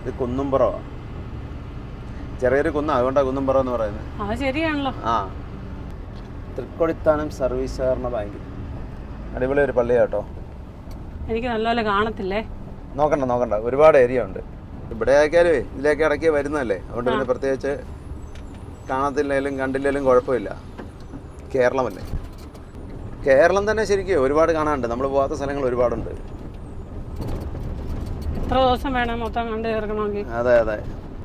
[SPEAKER 2] ഇത് കുന്നുംപുറമാണ്, ചെറിയൊരു കുന്ന, അതുകൊണ്ടാണ് കുന്നുംപുറം എന്ന് പറയുന്നത്.
[SPEAKER 1] ശരിയാണല്ലോ.
[SPEAKER 2] ആ, തൃക്കൊടിത്താനം സർവീസ് സഹകരണ ബാങ്ക്. അടിപൊളി ഒരു പള്ളിയാ കേട്ടോ.
[SPEAKER 1] എനിക്ക് നല്ലപോലെ കാണത്തില്ലേ.
[SPEAKER 2] നോക്കണ്ട ഒരുപാട് ഏരിയ ഉണ്ട്. ഇവിടെ ആക്കിയാലും ഇതിലേക്ക് ഇടയ്ക്ക് വരുന്നതല്ലേ, അതുകൊണ്ട് പിന്നെ പ്രത്യേകിച്ച് കാണത്തില്ലെങ്കിലും കണ്ടില്ലെങ്കിലും കുഴപ്പമില്ല. കേരളമല്ലേ, കേരളം തന്നെ ശരിക്കും ഒരുപാട് കാണാനുണ്ട്. നമ്മൾ പോകാത്ത സ്ഥലങ്ങൾ ഒരുപാടുണ്ട്.
[SPEAKER 1] എത്ര ദിവസം വേണം മൊത്തം കണ്ടു തീർക്കണമെങ്കിൽ?
[SPEAKER 2] അതെ,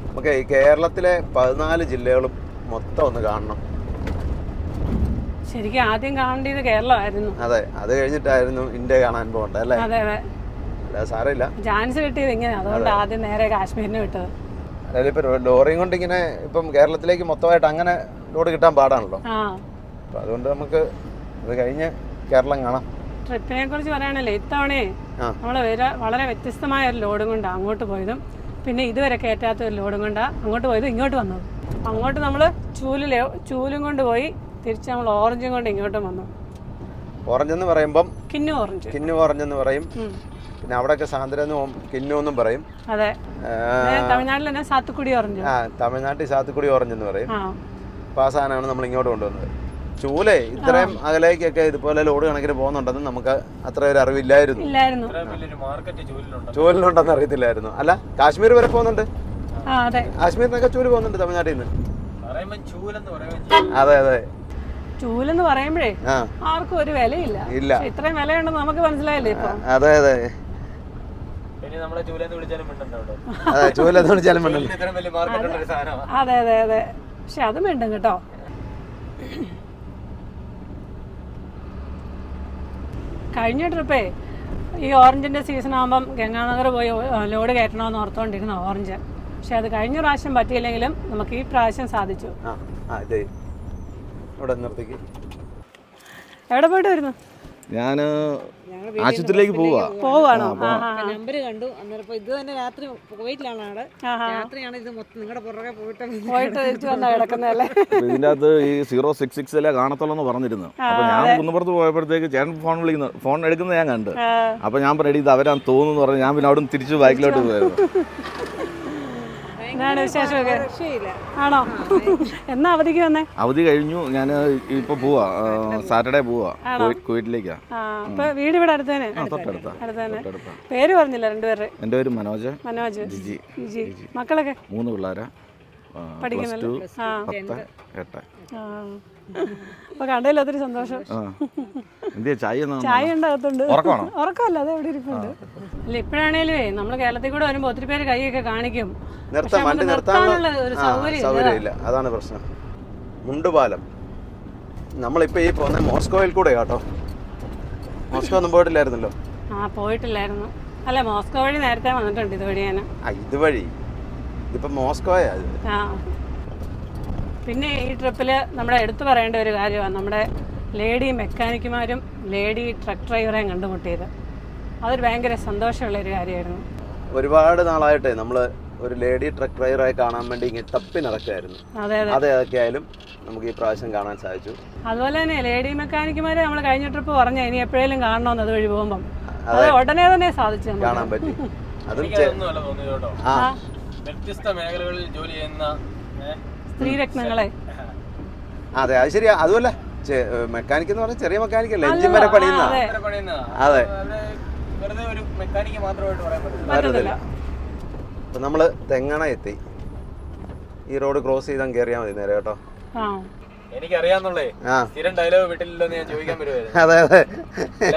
[SPEAKER 2] നമുക്ക് ഈ കേരളത്തിലെ 14 ജില്ലകളും മൊത്തം ഒന്ന് കാണണം.
[SPEAKER 1] ശരിക്കും ആദ്യം കാണേണ്ടത് കേരളമായിരുന്നു.
[SPEAKER 2] അതെ, അത് കഴിഞ്ഞിട്ടായിരുന്നു ഇന്ത്യ കാണാൻ പോകണ്ടേ അല്ലേ?
[SPEAKER 1] അതെ,
[SPEAKER 2] സാരമില്ല,
[SPEAKER 1] ചാൻസ് കിട്ടിയത് ഇങ്ങനെ, അതുകൊണ്ട് ആദ്യം നേരെ കാശ്മീരിന് വിട്ടത്.
[SPEAKER 2] അതായത് ഇപ്പൊ ലോറിയും കൊണ്ട് ഇങ്ങനെ ഇപ്പം കേരളത്തിലേക്ക് മൊത്തമായിട്ട് അങ്ങനെ ലോഡ് കിട്ടാൻ പാടാണല്ലോ. അപ്പൊ അതുകൊണ്ട് നമുക്ക് ഇത് കഴിഞ്ഞ് കേരളം കാണാം.
[SPEAKER 1] ട്രിപ്പിനെ കുറിച്ച് പറയാനല്ലേ, ഇത്തവണയെ നമ്മൾ വളരെ വ്യത്യസ്തമായ ഒരു ലോഡും കൊണ്ടാണ് അങ്ങോട്ട് പോയതും, പിന്നെ ഇതുവരെ കയറ്റാത്ത ഒരു ലോഡും കൊണ്ടാണ് അങ്ങോട്ട് പോയത് ഇങ്ങോട്ട് വന്നത്. അങ്ങോട്ട് നമ്മൾ ചൂലും കൊണ്ട് പോയി, തിരിച്ച് നമ്മൾ ഓറഞ്ചും കൊണ്ട് ഇങ്ങോട്ടും വന്നു.
[SPEAKER 2] ഓറഞ്ച് എന്ന് പറയുമ്പം
[SPEAKER 1] കിന്നു
[SPEAKER 2] ഓറഞ്ച് എന്ന് പറയും. പിന്നെ അവിടെയൊക്കെ സാന്ദ്രം കിന്നു എന്നും പറയും.
[SPEAKER 1] അതെ, തമിഴ്നാട്ടിൽ തന്നെ സാത്തുക്കുടി ഓറഞ്ച്.
[SPEAKER 2] തമിഴ്നാട്ടിൽ സാത്തുക്കുടി ഓറഞ്ച് എന്ന് പറയും. അപ്പോൾ ആ സാധനമാണ് നമ്മൾ ഇങ്ങോട്ട് കൊണ്ടുവന്നത്. ചൂലേ ഇത്രയും അകലേക്കൊക്കെ ഇതുപോലെ ലോഡ് കണക്കിന് പോകുന്നുണ്ടെന്ന് നമുക്ക് അത്ര ഒരു അറിവില്ലായിരുന്നു. ചൂലിനുണ്ടെന്ന് അറിയത്തില്ലായിരുന്നു. അല്ല, കാശ്മീർ വരെ പോകുന്നുണ്ട്. കാശ്മീരിനൊക്കെ ചൂല് പോകുന്നുണ്ട് തമിഴ്നാട്ടിൽ നിന്ന്. അതെ,
[SPEAKER 1] ചൂലെന്ന് പറയുമ്പോഴേ ആർക്കും ഒരു വിലയില്ല. ഇത്രയും വിലയുണ്ടെന്ന് നമുക്ക് മനസ്സിലായില്ലേ ഇപ്പൊ?
[SPEAKER 2] അതെ, ചൂലെന്ന് വിളിച്ചാലും
[SPEAKER 1] അതെ, പക്ഷെ അത് വേണ്ടും കേട്ടോ. കഴിഞ്ഞ ട്രിപ്പേ ഈ ഓറഞ്ചിന്റെ സീസൺ ആകുമ്പം ഗംഗാനഗർ പോയി ലോഡ് കയറ്റണമെന്ന് ഓർത്തോണ്ടിരുന്ന ഓറഞ്ച്. പക്ഷെ അത് കഴിഞ്ഞ പ്രാവശ്യം പറ്റിയില്ലെങ്കിലും നമുക്ക് ഈ പ്രാവശ്യം സാധിച്ചു.
[SPEAKER 2] എവിടെ പോയിട്ട് വരുന്നു?
[SPEAKER 4] ഞാൻ ആശുപത്രിയിലേക്ക്
[SPEAKER 1] പോവാണോ?
[SPEAKER 5] നമ്പർ കണ്ടു അന്നേരം ഇത് തന്നെ രാത്രി പോയിട്ടില്ലാണ് അവിടെ രാത്രിയാണ് ഇത് മൊത്തം നിങ്ങളുടെ പുറകെ പോയിട്ട്
[SPEAKER 1] തിരിച്ചു വന്നാ കിടക്കുന്നതല്ലേ?
[SPEAKER 4] ഇതിൻ്റെ അകത്ത് ഈ 066 കാണത്തുള്ളൂ എന്ന് പറഞ്ഞിരുന്നു. അപ്പോൾ ഞാൻ കുന്നുപുറത്ത് പോയപ്പോഴത്തേക്ക് ചേട്ടൻ ഫോൺ എടുക്കുന്നത് ഞാൻ കണ്ട്. അപ്പോൾ ഞാൻ പറയടി ഇത് അവരാന്ന് തോന്നുന്നു പറഞ്ഞു. ഞാൻ പിന്നെ അവിടെ നിന്ന് തിരിച്ച് ബൈക്കിലോട്ട് പോയത്.
[SPEAKER 1] എന്താണ് വിശേഷമൊക്കെ? ആണോ? എന്നാ അവധിക്ക് വന്നേ?
[SPEAKER 4] അവധി കഴിഞ്ഞു. ഞാൻ ഇപ്പൊ പോവാ, സാറ്റർഡേ പോവാ കുവൈറ്റിലേക്കാ.
[SPEAKER 1] വീട് ഇവിടെ അടുത്ത് തന്നെ?
[SPEAKER 4] തൊട്ടടുത്താ.
[SPEAKER 1] പേര് പറഞ്ഞില്ല രണ്ടുപേരുടെ?
[SPEAKER 4] എൻ്റെ പേര് മനോജ്.
[SPEAKER 1] ജിജി. മക്കളൊക്കെ?
[SPEAKER 4] 3 പിള്ളേരാ.
[SPEAKER 1] പഠിക്കുന്നല്ലോ.
[SPEAKER 4] 10, 8.
[SPEAKER 1] അപ്പൊ കണ്ടതിൽ ഒത്തിരി സന്തോഷം.
[SPEAKER 4] ചായ
[SPEAKER 1] ഉണ്ടാകത്തുണ്ട്. ഉറക്കമല്ല, അത് എവിടെ ഇരിപ്പുണ്ട്. അല്ല ഇപ്പഴാണേലുവേ നമ്മള് കേരളത്തിൽ കൂടെ വരുമ്പോ ഒത്തിരി പേര് കൈയൊക്കെ കാണിക്കും.
[SPEAKER 2] വണ്ടി നിർത്താനുള്ള ഒരു സൗകര്യം ഇല്ല, അതാണ് പ്രശ്നം. മുണ്ടുപാലം നമ്മളിപ്പോ ഈ പോകുന്ന മോസ്കോയിൽ കൂടെ കേട്ടോ. മോസ്കോ ഒന്നും പോയിട്ടില്ലായിരുന്നല്ലോ?
[SPEAKER 1] പോയിട്ടില്ലായിരുന്നു. അല്ല മോസ്കോ വഴി നേരത്തെ വന്നിട്ടുണ്ട് ഇതുവഴി. ഞാൻ
[SPEAKER 2] ഇതുവഴി ഇതിപ്പോ മോസ്കോയാ.
[SPEAKER 1] പിന്നെ ഈ ട്രിപ്പിൽ നമ്മുടെ എടുത്തു പറയേണ്ട ഒരു കാര്യമാണ് നമ്മുടെ ലേഡി മെക്കാനിക്കുമാരും ലേഡി ട്രക്ക് ഡ്രൈവറെയും കണ്ടുമുട്ടിയത്. അതൊരു ഭയങ്കര സന്തോഷമുള്ളൊരു കാര്യമായിരുന്നു.
[SPEAKER 2] ഒരുപാട് നാളായിട്ട് നമ്മൾ ഒരു ലേഡി ട്രക്ക് ഡ്രൈവറായി കാണാൻ വേണ്ടി ഇങ്ങനെ തപ്പി നടക്കുകയായിരുന്നു. അതൊക്കെ ആയാലും നമുക്ക് ഈ പ്രാവശ്യം കാണാൻ സാധിച്ചു.
[SPEAKER 1] അതുപോലെ തന്നെ ലേഡി മെക്കാനിക്കുമാരെ നമ്മൾ കഴിഞ്ഞ ട്രിപ്പ് പറഞ്ഞ ഇനി എപ്പോഴേലും കാണണമെന്ന് അതുവഴി പോകുമ്പം അത് ഉടനെ തന്നെ സാധിച്ചു
[SPEAKER 2] കാണാൻ പറ്റി.
[SPEAKER 3] വ്യത്യസ്ത മേഖലകളിൽ ജോലി ചെയ്യുന്ന
[SPEAKER 1] സ്ത്രീരത്നങ്ങളെ.
[SPEAKER 2] അതെ, അത് ശരിയാ. അതുമല്ല മെക്കാനിക് എന്ന് പറഞ്ഞാൽ ചെറിയ മെക്കാനിക്കല്ല, എഞ്ചിൻ വരെ പണിയുന്ന. അതെ,
[SPEAKER 3] വെറുതെ ഒരു മെക്കാനിക്ക് മാത്രമായിട്ട് പറയാൻ
[SPEAKER 2] പറ്റില്ല. ഇപ്പൊ നമ്മള് തെങ്ങണ എത്തി. ഈ റോഡ് ക്രോസ് ചെയ്താൽ കയറിയാൽ മതി നേരെ കേട്ടോ.
[SPEAKER 3] എനിക്കറിയാന്നുള്ളേ സ്ഥിരം ഡയലോഗ് വിട്ടില്ലല്ലോ ഞാൻ ചോദിക്കാൻ വരുവായിരുന്നു.
[SPEAKER 2] അതെ അതെ,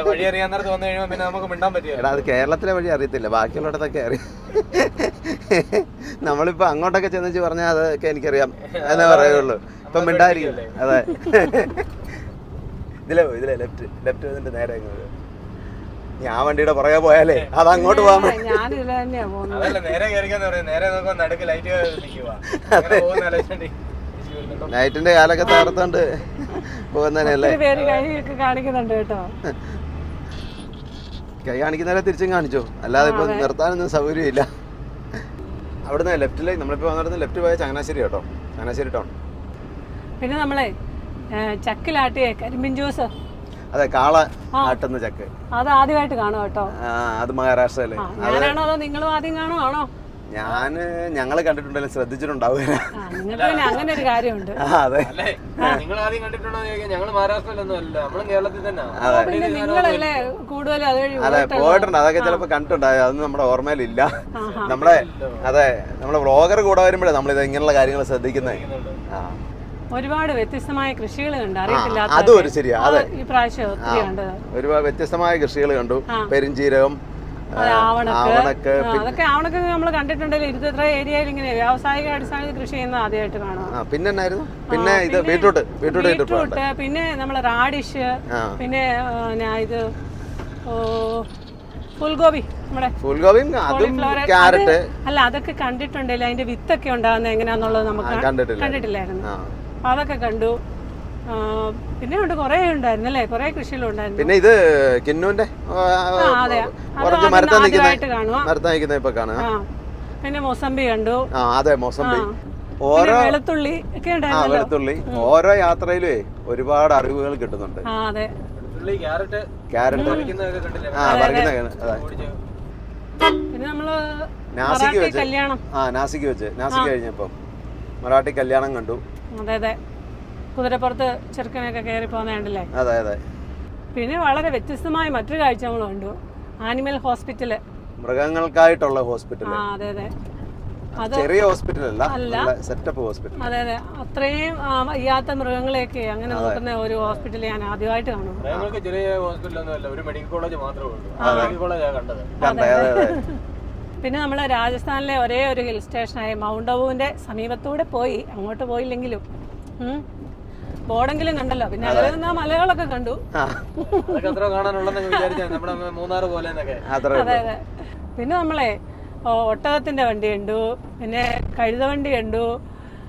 [SPEAKER 3] വഴി അറിയാന്നേരത്ത് വന്നു കഴിയുമ്പോൾ പിന്നെ നമുക്ക് മിണ്ടാൻ പറ്റില്ല.
[SPEAKER 2] അത് കേരളത്തിലെ വഴി അറിയത്തില്ല, ബാക്കിയുള്ളിടത്തൊക്കെ അറിയാം. നമ്മളിപ്പോ അങ്ങോട്ടൊക്കെ ചെന്നിച്ച് പറഞ്ഞാൽ അതൊക്കെ എനിക്കറിയാം എന്നേ പറയുള്ളൂ. ഇപ്പൊ മിണ്ടായിരിക്കും. അതെ, ഇതിലെ ലെഫ്റ്റ് വന്നിട്ട് നേരെ ഞാൻ വണ്ടിയുടെ പുറകെ പോയാലേ അത് അങ്ങോട്ട് പോകാൻ
[SPEAKER 3] നേരെ കയറിക്കാന്ന് പറയാം. നേരെ നോക്കുമ്പോ നടുക്ക് ലൈറ്റ്
[SPEAKER 2] ലൈറ്റിന്റെ കാലൊക്കെ തകർത്തോണ്ട് പോകുന്നതന്നെയല്ലേ.
[SPEAKER 1] കാണിക്കുന്നുണ്ട് കേട്ടോ.
[SPEAKER 2] കൈ കാണിക്കുന്നവരെ തിരിച്ചും കാണിച്ചു, അല്ലാതെ ഇപ്പൊ നിർത്താനൊന്നും സൗകര്യമില്ല. അവിടുന്ന് ലെഫ്റ്റിലേക്ക് നമ്മളിപ്പോ വന്നിരുന്ന ലെഫ്റ്റ് പോയ ചങ്ങനാശ്ശേരി കേട്ടോ, ചങ്ങനാശ്ശേരി ടൗൺ.
[SPEAKER 1] പിന്നെ നമ്മളെ ചക്കിലാട്ടിയ കരിമ്പിൻ ജ്യൂസ്.
[SPEAKER 2] അതെ, കാള ആട്ടുന്ന ചക്ക്. അത്
[SPEAKER 1] ആദ്യമായിട്ട് കാണും കേട്ടോ.
[SPEAKER 2] അത് മഹാരാഷ്ട്രയിലെ.
[SPEAKER 1] ഞാനാണോ അതോ നിങ്ങളും ആദ്യം കാണുവാണോ?
[SPEAKER 2] ഞങ്ങള് കണ്ടിട്ടുണ്ടല്ലോ, ശ്രദ്ധിച്ചിട്ടുണ്ടാവില്ല.
[SPEAKER 1] അങ്ങനെ ഒരു കാര്യമുണ്ട്.
[SPEAKER 2] അതെ,
[SPEAKER 3] നിങ്ങൾ ആദ്യം കണ്ടിട്ടുണ്ടോ? ഞങ്ങൾ മഹാരാഷ്ട്രയിലൊന്നും അല്ല, നമ്മളും കേരളത്തിൽ തന്നെ.
[SPEAKER 1] നിങ്ങളല്ലേ കൂടുതലും
[SPEAKER 2] അതെ, പോയിട്ടുണ്ട്. അതൊക്കെ ചിലപ്പോ കണ്ടിട്ടുണ്ടായി, അതൊന്നും നമ്മുടെ ഓർമ്മയിലില്ല. നമ്മളെ വ്ളോഗർ കൂടെ വരുമ്പോഴേ നമ്മളിത് ഇങ്ങനെയുള്ള കാര്യങ്ങൾ ശ്രദ്ധിക്കുന്നത്.
[SPEAKER 1] ഒരുപാട് വ്യത്യസ്തമായ കൃഷികൾ കണ്ടു, അറിയത്തില്ലാത്ത.
[SPEAKER 2] അതൊരു ശരിയാ. അതെ,
[SPEAKER 1] ഈ പ്രാവശ്യം ഒത്തിരി കണ്ടത്.
[SPEAKER 2] ഒരുപാട് വ്യത്യസ്തമായ കൃഷികൾ കണ്ടു. പെരിഞ്ചീരകം,
[SPEAKER 1] ആവണക്ക്. അതൊക്കെ ആവണക്ക് നമ്മൾ കണ്ടിട്ടുണ്ടല്ലോ. ഇത്ര ഏരിയയിൽ ഇങ്ങനെ വ്യാവസായിക അടിസ്ഥാനത്തിൽ കൃഷി ചെയ്യുന്ന ആദ്യമായിട്ട് കാണാം.
[SPEAKER 2] പിന്നെ ഇത് ബീട്രൂട്ട്,
[SPEAKER 1] പിന്നെ നമ്മളെ റാഡിഷ്, പിന്നെ ഇത് ഫുൾഗോബി, നമ്മുടെ
[SPEAKER 2] ക്യാരറ്റ്.
[SPEAKER 1] അല്ല, അതൊക്കെ കണ്ടിട്ടുണ്ടല്ലോ. അതിന്റെ വിത്തൊക്കെ ഉണ്ടാകുന്നത് എങ്ങനെയാന്നുള്ളത് നമുക്ക് കണ്ടിട്ടില്ലായിരുന്നു. അതൊക്കെ കണ്ടു. പിന്നെ ഉണ്ട്, കുറെ ഉണ്ടായിരുന്നു അല്ലേ, കുറെ കൃഷികളുണ്ടായിരുന്നു.
[SPEAKER 2] പിന്നെ ഇത് കിന്നുവിന്റെ
[SPEAKER 1] പിന്നെ മൊസംബി കണ്ടു.
[SPEAKER 2] അതെ, മൊസംബി.
[SPEAKER 1] വെളുത്തുള്ളി ഒക്കെ ഉണ്ടായിരുന്നു.
[SPEAKER 2] വെളുത്തുള്ളി ഓരോ യാത്രയിലേ ഒരുപാട് അറിവുകൾ കിട്ടുന്നുണ്ട്.
[SPEAKER 1] അതെ,
[SPEAKER 2] ക്യാരറ്റ്.
[SPEAKER 1] പിന്നെ നമ്മള്
[SPEAKER 2] നാസിക്ക് വെച്ച് കഴിഞ്ഞപ്പോ മറാഠി കല്യാണം കണ്ടു.
[SPEAKER 1] അതെ അതെ, കുതിരപ്പുറത്ത് ചെറുക്കനൊക്കെ കയറി പോകുന്നുണ്ടല്ലേ.
[SPEAKER 2] അതെ അതെ.
[SPEAKER 1] പിന്നെ വളരെ വ്യത്യസ്തമായ മറ്റൊരു കാഴ്ച നമ്മൾ കണ്ടു. ആനിമൽ ഹോസ്പിറ്റല്,
[SPEAKER 2] മൃഗങ്ങൾക്കായിട്ടുള്ള ഹോസ്പിറ്റൽ.
[SPEAKER 1] അതെ അതെ,
[SPEAKER 2] ചെറിയ ഹോസ്പിറ്റൽ അല്ല, സെറ്റപ്പ് ഹോസ്പിറ്റൽ.
[SPEAKER 1] അതെ അതെ, അത്രയും വയ്യാത്ത മൃഗങ്ങളെയൊക്കെ അങ്ങനെ നോക്കുന്ന ഒരു ഹോസ്പിറ്റൽ ഞാൻ ആദ്യമായിട്ട് കാണും. പിന്നെ നമ്മൾ രാജസ്ഥാനിലെ ഒരേ ഒരു ഹിൽ സ്റ്റേഷനായ മൗണ്ട് അബുവിന്റെ സമീപത്തൂടെ പോയി. അങ്ങോട്ട് പോയില്ലെങ്കിലും ബോർഡെങ്കിലും കണ്ടല്ലോ. പിന്നെ അതിൽ നിന്ന് ആ മലകളൊക്കെ കണ്ടു. അതെ അതെ. പിന്നെ നമ്മളെ ഒട്ടകത്തിന്റെ വണ്ടി കണ്ടു, പിന്നെ കഴുത വണ്ടി കണ്ടു,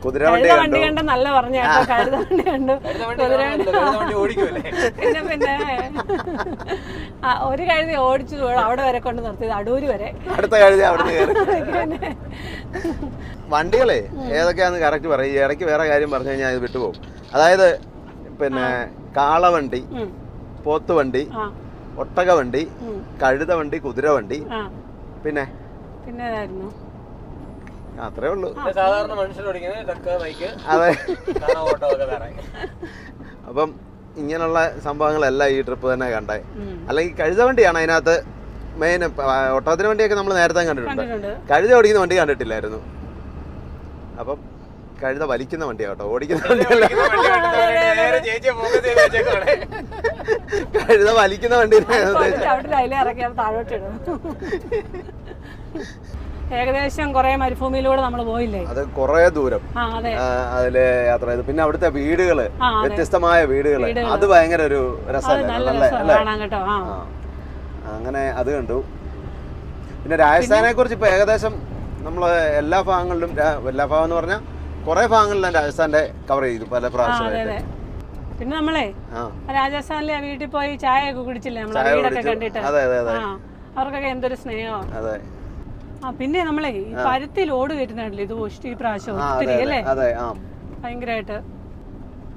[SPEAKER 2] കുതിരവണ്ടി
[SPEAKER 1] കഴുത വണ്ടി കണ്ട് നല്ല പറഞ്ഞു കേട്ടോ. കഴുത വണ്ടി കണ്ടു,
[SPEAKER 3] വണ്ടി ഓടിക്കുമല്ലേ?
[SPEAKER 1] പിന്നെ ഒരു കഴുത ഓടിച്ചു അവിടെ വരെ കൊണ്ട് നിർത്തിയത്, അടൂര് വരെ.
[SPEAKER 2] അടുത്ത കഴുത അവിടെ നിന്ന് വണ്ടികളെ ഏതൊക്കെയാന്ന് കറക്റ്റ് പറയും. ഈ ഇടയ്ക്ക് വേറെ കാര്യം പറഞ്ഞു കഴിഞ്ഞാൽ ഇത് വിട്ടുപോകും. അതായത് പിന്നെ കാളവണ്ടി, പോത്തുവണ്ടി, ഒട്ടകവണ്ടി, കഴുതവണ്ടി, കുതിരവണ്ടി, പിന്നെ
[SPEAKER 1] പിന്നേതായിരുന്നു,
[SPEAKER 2] അത്രേ ഉള്ളൂ.
[SPEAKER 3] സാധാരണ മനുഷ്യർ ഓടിക്കുന്നത് ട്രക്ക്, ബൈക്ക്,
[SPEAKER 2] അതെ.
[SPEAKER 3] ഓട്ടോ ഒക്കെ വേറെ.
[SPEAKER 2] അപ്പം ഇങ്ങനെയുള്ള സംഭവങ്ങളെല്ലാം ഈ ട്രിപ്പ് തന്നെ കണ്ടേ. അല്ലെങ്കിൽ കഴുതവണ്ടിയാണ് അതിനകത്ത് മെയിൻ. ഒട്ടകത്തിന് വണ്ടിയൊക്കെ നമ്മൾ നേരത്തെ കണ്ടിട്ടുണ്ട്. കഴുത ഓടിക്കുന്ന വണ്ടി കണ്ടിട്ടില്ലായിരുന്നു. അപ്പം കഴുത വലിക്കുന്ന വണ്ടിയാണ് കേട്ടോ, ഓടിക്കുന്ന വണ്ടിയല്ല. കഴുത വലിക്കുന്ന വണ്ടി.
[SPEAKER 1] ഏകദേശം കുറെ മരുഭൂമിയിലൂടെ നമ്മൾ പോയില്ലേ,
[SPEAKER 2] അത് കുറെ ദൂരം അതില് യാത്ര ചെയ്തു. പിന്നെ അവിടുത്തെ വീടുകള്, വ്യത്യസ്തമായ വീടുകള്, അത് ഭയങ്കര ഒരു രസമല്ലേ. അങ്ങനെ അത് കണ്ടു. പിന്നെ രാജസ്ഥാനെ കുറിച്ച് ഇപ്പൊ ഏകദേശം നമ്മള് എല്ലാ ഭാഗങ്ങളിലും, എല്ലാ ഭാഗം എന്ന് പറഞ്ഞാൽ കുറെ ഭാഗങ്ങളിലും രാജസ്ഥാന്റെ കവർ ചെയ്തു പല പ്രാവശ്യമായിട്ട്.
[SPEAKER 1] പിന്നെ നമ്മളെ രാജസ്ഥാനിലെ വീട്ടിൽ പോയി ചായ ഒക്കെ കുടിച്ചില്ലേ നമ്മളെ വീടൊക്കെ കണ്ടിട്ട്. അവർക്കൊക്കെ എന്തൊരു സ്നേഹമാണ്.
[SPEAKER 2] അതെ.
[SPEAKER 1] പിന്നെ നമ്മളെ ഈ പരുത്തി ലോഡ് കയറ്റുന്നുണ്ടല്ലോ, ഇത് ഈ പ്രാവശ്യം ഒത്തിരി അല്ലേ, ഭയങ്കരമായിട്ട്.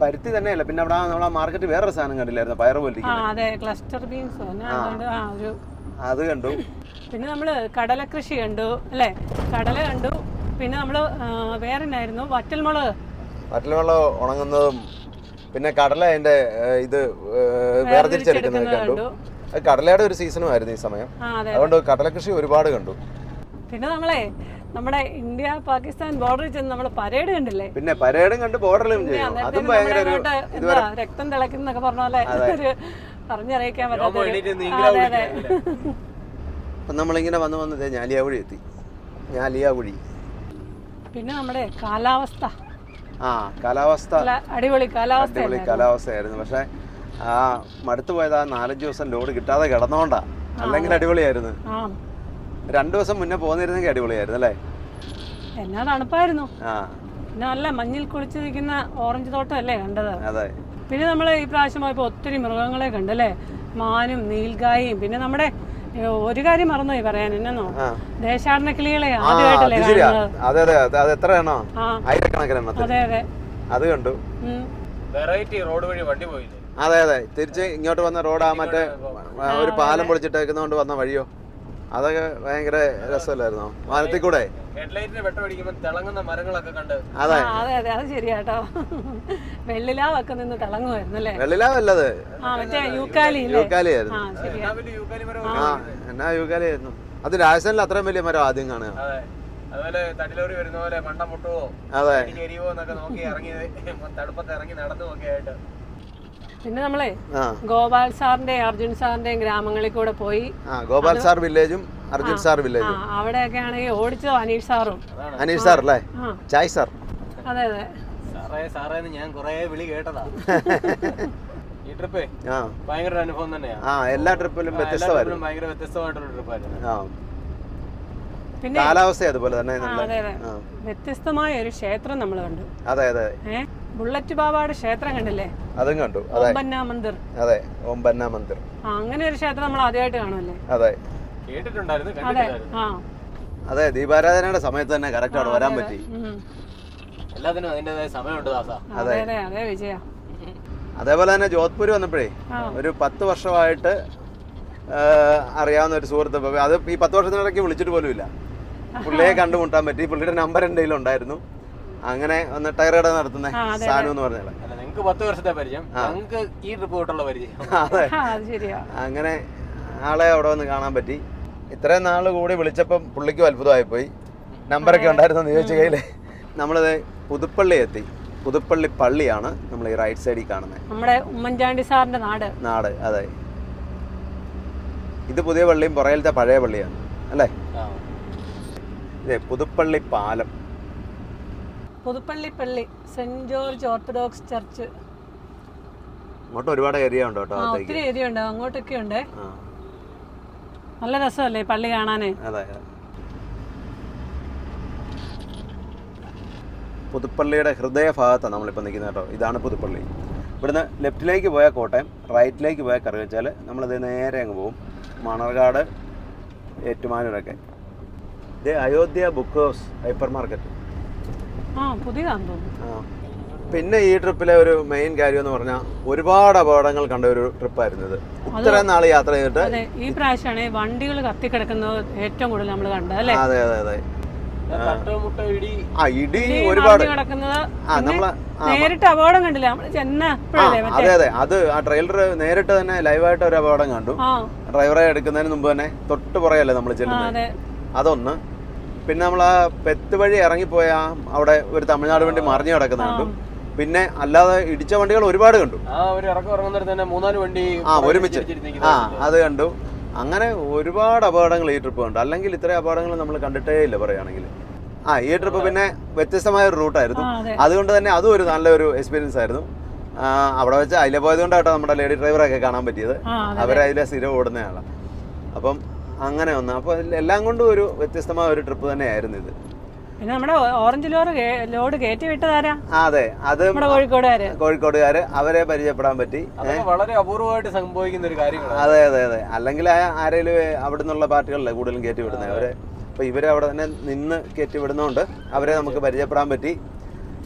[SPEAKER 2] പരുത്തി തന്നെയല്ല, പിന്നെ അവിടെ നമ്മളെ മാർക്കറ്റ് വേറൊരു സാധനം കണ്ടില്ലായിരുന്നു, പയറ് പോലെ.
[SPEAKER 1] അതെ, ക്ലസ്റ്റർ ബീൻസ്
[SPEAKER 2] അത് കണ്ടു.
[SPEAKER 1] പിന്നെ നമ്മള് കടല കൃഷി കണ്ടു അല്ലേ, കടല കണ്ടു. പിന്നെ നമ്മള് വേറെ എന്നായിരുന്നു, വറ്റൽമുളക്
[SPEAKER 2] ഉണങ്ങുന്നതും പിന്നെ കടല അതിന്റെ ഇത് വേർതിരിച്ചെടുക്കുന്നത് കണ്ടു. കടലയുടെ ഒരു സീസണും ആയിരുന്നു ഈ സമയം, അതുകൊണ്ട് കടല കൃഷി ഒരുപാട് കണ്ടു.
[SPEAKER 1] പിന്നെ നമ്മളെ നമ്മുടെ ഇന്ത്യ പാകിസ്ഥാൻ ബോർഡറിൽ ചെന്ന് നമ്മള് പരേഡ് കണ്ടില്ലേ.
[SPEAKER 2] പിന്നെ പരേഡും കണ്ട് ബോർഡറിലും അതും ഭയങ്കര
[SPEAKER 1] രക്തം തിളക്കുന്നൊക്കെ പറഞ്ഞ പോലെ ഒരു പറഞ്ഞറിയിക്കാൻ പറ്റാത്ത.
[SPEAKER 2] അപ്പം നമ്മളിങ്ങനെ വന്ന് ഞാലിയാവഴി എത്തി. ഞാലിയാവഴി.
[SPEAKER 1] പിന്നെ നമ്മുടെ കാലാവസ്ഥ,
[SPEAKER 2] കാലാവസ്ഥ
[SPEAKER 1] അടിപൊളി
[SPEAKER 2] കാലാവസ്ഥയായിരുന്നു. പക്ഷെ മടുത്തു പോയത് 4-5 ദിവസം ലോഡ് കിട്ടാതെ കിടന്നോണ്ടാ, അല്ലെങ്കിൽ അടിപൊളിയായിരുന്നു. 2 ദിവസം മുന്നേ പോന്നിരുന്നെങ്കിൽ അടിപൊളിയായിരുന്നു അല്ലേ.
[SPEAKER 1] എന്നാ തണുപ്പായിരുന്നു. പിന്നെ നല്ല മഞ്ഞിൽ കുളിച്ച് നിൽക്കുന്ന ഓറഞ്ച് തോട്ടം അല്ലേ കണ്ടത്.
[SPEAKER 2] അതെ.
[SPEAKER 1] പിന്നെ നമ്മള് ഈ പ്രാവശ്യം പോയപ്പോ ഒത്തിരി മൃഗങ്ങളെ കണ്ടല്ലേ, മാനും നീൽഗായും. പിന്നെ നമ്മുടെ ഒരു കാര്യം മറന്നുപോയി പറയാൻ, എന്നോ ദേശാടന കിളികളെ ആദ്യമായിട്ടല്ലേ കാണുന്നത്. അതെ അതെ,
[SPEAKER 2] അത് കണ്ടു.
[SPEAKER 3] വെറൈറ്റി റോഡ് വഴി വണ്ടി പോയില്ലേ.
[SPEAKER 2] അതെ അതെ, തിരിച്ച് ഇങ്ങോട്ട് വന്ന റോഡ് മറ്റേ ഒരു പാലം പൊളിച്ചിട്ടേക്കുന്നോണ്ട് വന്ന വഴിയോ, അതൊക്കെ ഭയങ്കര രസമല്ലായിരുന്നോ വാനത്തിൽ കൂടെ.
[SPEAKER 3] തിളങ്ങുന്ന മരങ്ങളൊക്കെ കണ്ട്.
[SPEAKER 2] അതെ
[SPEAKER 1] അതെ അതെ, അത് ശരിയാട്ടോ. വെള്ളിലാവൊക്കെ നിന്ന് തിളങ്ങുമായിരുന്നു അല്ലേ.
[SPEAKER 2] വെള്ളിലാവല്ലത്,
[SPEAKER 1] യൂക്കാലിയായിരുന്നു.
[SPEAKER 2] എന്നാ യൂക്കാലിയായിരുന്നു. അത് രാജസ്ഥാനിൽ അത്രയും വലിയ മരം ആദ്യം കാണുക.
[SPEAKER 3] അതുപോലെ തടിലോറി വരുന്ന പോലെ മണ്ട മുട്ടുവോ എരിവോ എന്നൊക്കെ നോക്കി ഇറങ്ങി തടുപ്പത്ത് ഇറങ്ങി നടന്നു നോക്കിയായിട്ട്.
[SPEAKER 1] പിന്നെ നമ്മളെ ഗോപാൽ സാറിന്റെയും അർജുൻ സാറിന്റെയും ഗ്രാമങ്ങളിൽ കൂടെ പോയി.
[SPEAKER 2] ഗോപാൽ സാർ വില്ലേജും അർജുൻ സാർ വില്ലേജും
[SPEAKER 1] അവിടെയൊക്കെ ആണെങ്കിൽ ഓടിച്ചത് അനീഷ് സാറും.
[SPEAKER 2] അനീഷ് സാർ അല്ലേ, ചായ് സാർ.
[SPEAKER 1] അതെ അതെ,
[SPEAKER 3] സാറേ സാറേന്ന് ഞാൻ കൊറേ വിളി കേട്ടതാ. ഈ ട്രിപ്പേ ഭയങ്കര അനുഭവം തന്നെയാ.
[SPEAKER 2] എല്ലാ ട്രിപ്പിലും വ്യത്യസ്തമായിരുന്നു,
[SPEAKER 3] ഭയങ്കര വ്യത്യസ്തമായിട്ടുള്ള ട്രിപ്പായിരുന്നു.
[SPEAKER 2] പിന്നെ കാലാവസ്ഥ അതുപോലെ തന്നെ
[SPEAKER 1] വ്യത്യസ്തമായ ഒരു ക്ഷേത്രം നമ്മൾ കണ്ടു.
[SPEAKER 2] അതെ അതെ,
[SPEAKER 1] ബുള്ളറ്റ് ബാബയുടെ ക്ഷേത്രം കണ്ടില്ലേ,
[SPEAKER 2] അതും കണ്ടു.
[SPEAKER 1] ഓംബന്ന മന്ദിർ.
[SPEAKER 2] അതെ, ഓംബന്ന മന്ദിർ.
[SPEAKER 1] അങ്ങനെ ഒരു ക്ഷേത്രം നമ്മൾ ആദ്യമായിട്ട് കാണുമല്ലേ.
[SPEAKER 2] അതെ,
[SPEAKER 3] കേട്ടിട്ടുണ്ടായിരുന്നു.
[SPEAKER 2] അതെ, ദീപാരാധനയുടെ സമയത്ത് തന്നെ കറക്റ്റ് അവിടെ വരാൻ പറ്റി.
[SPEAKER 3] എല്ലാത്തിനും അതിൻ്റെതായ സമയമുണ്ട് ദാസാ.
[SPEAKER 1] അതെ അതെ അതെ, വിജയ.
[SPEAKER 2] അതേപോലെ തന്നെ ജോധ്പൂർ വന്നപ്പോഴേ ഒരു 10 വർഷമായിട്ട് അറിയാവുന്ന ഒരു സുഹൃത്ത്, അത് ഈ 10 വർഷത്തിനിടയ്ക്ക് വിളിച്ചിട്ട് പോലും ഇല്ല. പുള്ളിയെ കണ്ടുമുട്ടാൻ പറ്റി. പുള്ളിയുടെ നമ്പർ എൻ്റെ കയ്യിലുണ്ടായിരുന്നു. അങ്ങനെ ഒന്ന് ടയർ കട നടത്തുന്ന സാനു എന്ന് പറഞ്ഞാൽ.
[SPEAKER 3] നിങ്ങൾക്ക് 10 വർഷത്തെ പരിചയം, ഞങ്ങൾക്ക് ഈ ട്രിപ്പ് തൊട്ടുള്ള പരിചയം.
[SPEAKER 2] അതെ, അങ്ങനെ ആളെ അവിടെ വന്ന് കാണാൻ പറ്റി. ഇത്രയും നാള് കൂടി വിളിച്ചപ്പം പുള്ളിക്കും അത്ഭുതമായിപ്പോയി. നമ്പറൊക്കെ ഉണ്ടായിരുന്നു ചോദിച്ച കയ്യില്. നമ്മളത് പുതുപ്പള്ളി എത്തി. പുതുപ്പള്ളി പള്ളിയാണ് നമ്മൾ ഈ റൈറ്റ് സൈഡിൽ കാണുന്നത്,
[SPEAKER 1] നമ്മുടെ ഉമ്മൻചാണ്ടി സാറിന്റെ നാട്.
[SPEAKER 2] അതെ, ഇത് പുതിയ പള്ളിയും പുറയിലത്തെ പഴയ പള്ളിയാണ് അല്ലേ. ഇതേ പുതുപ്പള്ളി പാലം,
[SPEAKER 1] പുതുപ്പള്ളി പള്ളി, സെന്റ് ജോർജ് ഓർത്തഡോക്സ് ചർച്ച്.
[SPEAKER 2] അങ്ങോട്ട് ഒരുപാട് ഏരിയ ഉണ്ട് കേട്ടോ,
[SPEAKER 1] ഒത്തിരി ഏരിയ ഉണ്ട്, അങ്ങോട്ടൊക്കെ ഉണ്ട്. നല്ല രസമല്ലേ പള്ളി കാണാനേ.
[SPEAKER 2] അതെ, പുതുപ്പള്ളിയുടെ ഹൃദയഭാഗത്താണ് നമ്മളിപ്പോൾ നിൽക്കുന്നത് കേട്ടോ. ഇതാണ് പുതുപ്പള്ളി. ഇവിടുന്ന് ലെഫ്റ്റിലേക്ക് പോയാൽ കോട്ടയം, റൈറ്റിലേക്ക് പോയാൽ കറുകച്ചാൽ. നമ്മളത് നേരെ അങ്ങ് പോകും മണർകാട്, ഏറ്റുമാനൂരൊക്കെ. ഇത് Ayodhya book house hypermarket.
[SPEAKER 1] പുതിയതാണെന്ന് തോന്നുന്നു.
[SPEAKER 2] പിന്നെ ഈ ട്രിപ്പിലെ ഒരു മെയിൻ കാര്യം എന്ന് പറഞ്ഞാൽ ഒരുപാട് അപകടങ്ങൾ കണ്ട ഒരു ട്രിപ്പായിരുന്നു ഇത്. ഇത്രയും നാൾ യാത്ര ചെയ്തിട്ട്
[SPEAKER 1] ഈ പ്രാവശ്യമാണ് വണ്ടികൾ കത്തിക്കിടക്കുന്നത് ഏറ്റവും കൂടുതൽ നമ്മൾ കണ്ടത് അല്ലേ?
[SPEAKER 2] അതെ അതെ അതെ. ഇടി
[SPEAKER 1] ഇടി
[SPEAKER 2] ഒരുപാട്
[SPEAKER 1] കിടക്കുന്നത്
[SPEAKER 2] നമ്മളെ
[SPEAKER 1] നേരിട്ട് അപകടം കണ്ടില്ല നമ്മൾ
[SPEAKER 2] അതെ അതെ. അത് ആ ട്രെയിലർ നേരിട്ട് തന്നെ ലൈവായിട്ട് ഒരു അപകടം കണ്ടു. ഡ്രൈവറെ എടുക്കുന്നതിന് മുമ്പ് തന്നെ തൊട്ട് പുറകല്ലേ നമ്മൾ ചെല്ലുന്നത്. അതൊന്ന്. പിന്നെ നമ്മൾ ആ പെത്ത് വഴി ഇറങ്ങിപ്പോയ അവിടെ ഒരു തമിഴ്നാട് വണ്ടി മറിഞ്ഞു കിടക്കുന്ന കണ്ടു. പിന്നെ അല്ലാതെ ഇടിച്ച വണ്ടികൾ ഒരുപാട് കണ്ടു. ഒരുമിച്ച് അത് കണ്ടു. അങ്ങനെ ഒരുപാട് അപകടങ്ങൾ ഈ ട്രിപ്പ് കണ്ടു. അല്ലെങ്കിൽ ഇത്രയും അപകടങ്ങൾ നമ്മൾ കണ്ടിട്ടേ ഇല്ല പറയുകയാണെങ്കിൽ. ഈ ട്രിപ്പ് പിന്നെ വ്യത്യസ്തമായ ഒരു റൂട്ടായിരുന്നു. അതുകൊണ്ട് തന്നെ അതും ഒരു നല്ലൊരു എക്സ്പീരിയൻസ് ആയിരുന്നു. അവിടെ വെച്ച് അതിലെ പോയത് കൊണ്ടാട്ടോ നമ്മുടെ ലേഡി ഡ്രൈവറൊക്കെ കാണാൻ പറ്റിയത്. അവരതിലെ സ്ഥിരം ഓടുന്നതാണ്. അപ്പം അങ്ങനെ ഒന്ന്. അപ്പോൾ എല്ലാം കൊണ്ടും ഒരു വ്യത്യസ്തമായ ഒരു ട്രിപ്പ് തന്നെയായിരുന്നു ഇത്.
[SPEAKER 1] പിന്നെ നമ്മുടെ ഓറഞ്ച് ലോഡ് കയറ്റി വിട്ടതാരാ?
[SPEAKER 2] അതെ, അത് കോഴിക്കോടുകാര്. അവരെ പരിചയപ്പെടാൻ പറ്റി.
[SPEAKER 3] വളരെ അപൂർവമായിട്ട് സംഭവിക്കുന്ന ഒരു കാര്യമാണ്.
[SPEAKER 2] അതെ അതെ അതെ. അല്ലെങ്കിൽ ആരെങ്കിലും അവിടെ നിന്നുള്ള പാർട്ടികളല്ലേ കൂടുതലും കയറ്റി വിടുന്നത്. അവരെ അപ്പോൾ ഇവരെ അവിടെ തന്നെ നിന്ന് കയറ്റി വിടുന്നതുകൊണ്ട് അവരെ നമുക്ക് പരിചയപ്പെടാൻ പറ്റി.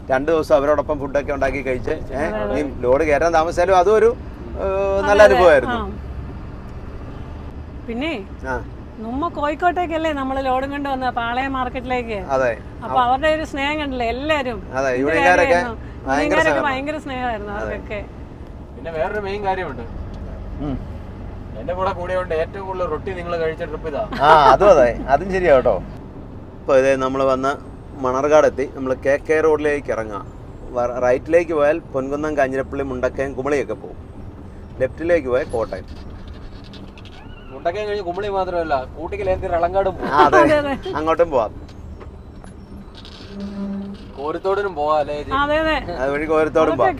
[SPEAKER 2] 2 ദിവസം അവരോടൊപ്പം ഫുഡൊക്കെ ഉണ്ടാക്കി കഴിച്ച് ഈ ലോഡ് കയറ്റാൻ താമസിച്ചാലും അതും ഒരു നല്ല അനുഭവമായിരുന്നു.
[SPEAKER 1] പിന്നെ നമ്മ കോഴിക്കോട്ടേക്കല്ലേ നമ്മൾ ലോഡും കൊണ്ട് വന്ന പാളയം മാർക്കറ്റിലേക്ക്.
[SPEAKER 2] അതെ.
[SPEAKER 1] അപ്പൊ അവരുടെ ഒരു സ്നേഹം കണ്ടില്ലേ എല്ലാരും. ഭയങ്കര സ്നേഹമായിരുന്നു അവർക്കൊക്കെ.
[SPEAKER 3] പിന്നെ വേറൊരു മെയിൻ കാര്യമുണ്ട്. എന്റെ കൂടെ കൂടെയുണ്ട് ഏറ്റവും കൂടുതൽ റൊട്ടി നിങ്ങൾ കഴിച്ച ട്രിപ്പ് ഇതാ.
[SPEAKER 2] അതും അതെ, അതും ശരിയാ കേട്ടോ. ഇപ്പൊ ഇതേ നമ്മൾ വന്ന് മണർകാട് എത്തി. നമ്മൾ KK റോഡിലേക്ക് ഇറങ്ങാം. റൈറ്റിലേക്ക് പോയാൽ പൊൻകുന്നം, കാഞ്ഞിരപ്പള്ളി, മുണ്ടക്കയം, കുമളിയൊക്കെ പോകും. ലെഫ്റ്റിലേക്ക് പോയാൽ കോട്ടയം.
[SPEAKER 3] മുണ്ടക്കയം കഴിഞ്ഞ് കുമളി മാത്രമല്ല, കൂട്ടിക്കലേന്തി റളങ്കാടും
[SPEAKER 2] അങ്ങോട്ടും പോവാം.
[SPEAKER 3] കോരത്തോടിനും പോവാല്ലേ?
[SPEAKER 2] അതുവഴി കോരത്തോടും പോവാം.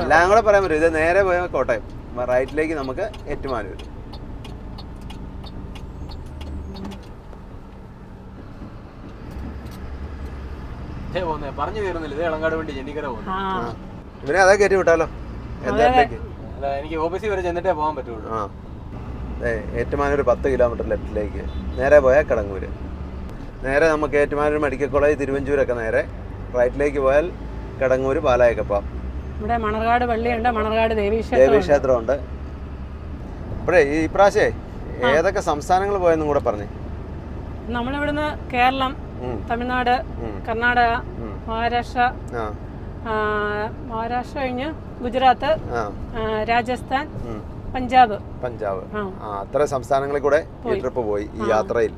[SPEAKER 2] എല്ലാം കൂടെ പറയാൻ പറ്റും. ഇത് നേരെ പോയാൽ കോട്ടയം, റൈറ്റിലേക്ക് നമുക്ക് ഏറ്റുമാനൂർ.
[SPEAKER 3] പറഞ്ഞു തീർന്നില്ല. ഇത് ഇളങ്കാട് വേണ്ടി ജനിക്കര പോകുന്നു.
[SPEAKER 2] ഇവനെ അതാ കയറ്റി വിട്ടാലോ?
[SPEAKER 3] എനിക്ക് ഓഫീസിൽ വരെ ചെന്നിട്ടേ പോകാൻ പറ്റുള്ളൂ.
[SPEAKER 2] ഏറ്റുമാനൂർ 10 കിലോമീറ്റർ ലെഫ്റ്റിലേക്ക്. നേരെ പോയാൽ കടങ്ങൂര്. നേരെ നമുക്ക് ഏറ്റുമാനൂർ മെഡിക്കൽ കോളേജ്, തിരുവഞ്ചൂരൊക്കെ നേരെ. റൈറ്റിലേക്ക് പോയാൽ കടങ്ങൂര്, പാലായക്കപ്പ.
[SPEAKER 1] ഇവിടെ മണർകാട് പള്ളിയുണ്ട്, മണർകാട്
[SPEAKER 2] ദേവീക്ഷേത്രമുണ്ട്. അപ്പോഴേ ഈ പ്രാവശ്യേ ഏതൊക്കെ സംസ്ഥാനങ്ങൾ പോയെന്നും കൂടെ പറഞ്ഞു.
[SPEAKER 1] നമ്മളിവിടുന്ന് കേരളം, തമിഴ്നാട്, കർണാടക, മഹാരാഷ്ട്ര കഴിഞ്ഞ് ഗുജറാത്ത്, രാജസ്ഥാൻ, പഞ്ചാബ്.
[SPEAKER 2] അത്ര സംസ്ഥാനങ്ങളിൽ കൂടെ ഈ ട്രിപ്പ് പോയി ഈ യാത്രയിൽ.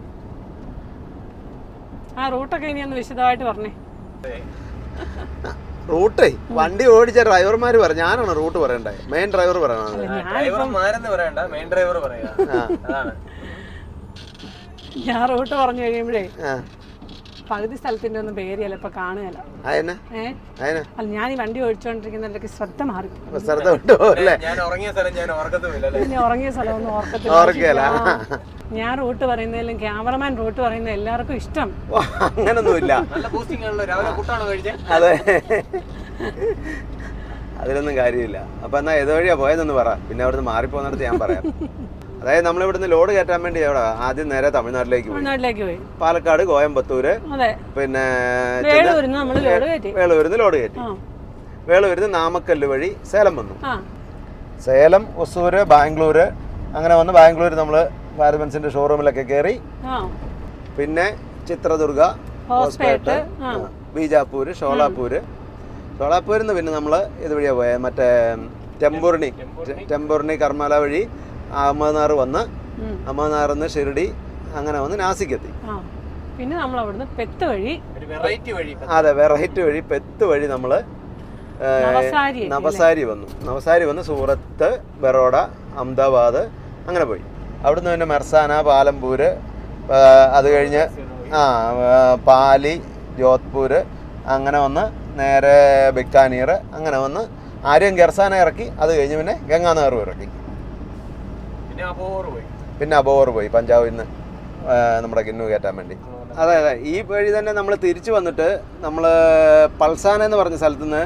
[SPEAKER 1] ആ റൂട്ടൊക്കെ ഇനി ഒന്ന് വിശദമായിട്ട് പറഞ്ഞേ.
[SPEAKER 2] റൂട്ടേ വണ്ടി ഓടിച്ച ഡ്രൈവർമാര് പറഞ്ഞു. ഞാനാണ് റൂട്ട് പറയണ്ടേ? മെയിൻ ഡ്രൈവർ പറയണത്.
[SPEAKER 1] ഞാൻ റൂട്ട് പറഞ്ഞു കഴിയുമ്പോഴേ പകുതി സ്ഥലത്തിന്റെ ഒന്നും പേര് ചിലപ്പോ കാണുകയല്ല. അല്ല, ഞാൻ ഈ വണ്ടി ഓടിച്ചോണ്ടിരിക്കുന്നതിലൊക്കെ ശ്രദ്ധ മാറി. ഉറങ്ങിയ സ്ഥലമൊന്നും ഓർക്കത്തില്ല. ഞാൻ റൂട്ട് പറയുന്നതിലും ക്യാമറമാൻ റൂട്ട് പറയുന്ന എല്ലാവർക്കും ഇഷ്ടം.
[SPEAKER 2] അങ്ങനൊന്നുമില്ല. അതെ, അതിലൊന്നും കാര്യമില്ല. അപ്പൊ എന്നാ ഏത് വഴിയാ പോയതെന്ന് പറ. പിന്നെ അവിടുന്ന് മാറിപ്പോന്നിടത്ത് ഞാൻ പറയാം. അതായത് നമ്മൾ ഇവിടുന്ന് ലോഡ് കയറ്റാൻ വേണ്ടി എവിടെ ആദ്യം നേരെ തമിഴ്നാട്ടിലേക്ക് പോയി. പാലക്കാട്, കോയമ്പത്തൂര്, പിന്നെ വേളൂരിന്ന് ലോഡ് കയറ്റി. വേളൂരിന്ന് നാമക്കല്ല് വഴി സേലം വന്നു. സേലം, ഒസൂര്, ബാംഗ്ലൂര്, അങ്ങനെ വന്ന് ബാംഗ്ലൂർ നമ്മൾ ഭാരത് ബെൻസിന്റെ ഷോറൂമിലൊക്കെ കയറി. പിന്നെ ചിത്രദുർഗ, ഹോസ്പേട്ട്, ബീജാപ്പൂര്, ഷോളാപ്പൂര്. ഷോളാപ്പൂരിൽ നിന്ന് പിന്നെ നമ്മൾ ഇതുവഴിയാ പോയത്, മറ്റേ ടെമ്പൂർണി കർമ്മല വഴി അഹമ്മദ്നഗർ വന്ന്, അഹമ്മദ്നഗറിൽ നിന്ന് ഷിർഡി, അങ്ങനെ വന്ന് നാസിക്കെത്തി.
[SPEAKER 1] പിന്നെ നമ്മൾ അവിടുന്ന് പെത്ത് വഴി,
[SPEAKER 2] അതെ വെറൈറ്റി വഴി പെത്ത് വഴി നമ്മൾ നവസാരി വന്ന് സൂറത്ത്, ബറോഡ, അഹമ്മദാബാദ് അങ്ങനെ പോയി. അവിടുന്ന് പിന്നെ മെർസാന, പാലംപൂര്, അത് കഴിഞ്ഞ് പാലി, ജോധ്പൂര്, അങ്ങനെ വന്ന് നേരെ ബിക്കാനീർ, അങ്ങനെ വന്ന് ആദ്യം ഗർസാന ഇറക്കി. അത് കഴിഞ്ഞ് പിന്നെ ഗംഗാനഗർ ഇറക്കി. പിന്നെ അബോർ പോയി പഞ്ചാബിൽ നിന്ന് നമ്മുടെ കിന്നു കയറ്റാൻ വേണ്ടി. അതെ അതെ, ഈ വഴി തന്നെ നമ്മൾ തിരിച്ചു വന്നിട്ട് നമ്മൾ പൾസാന എന്ന് പറഞ്ഞ സ്ഥലത്ത് നിന്ന്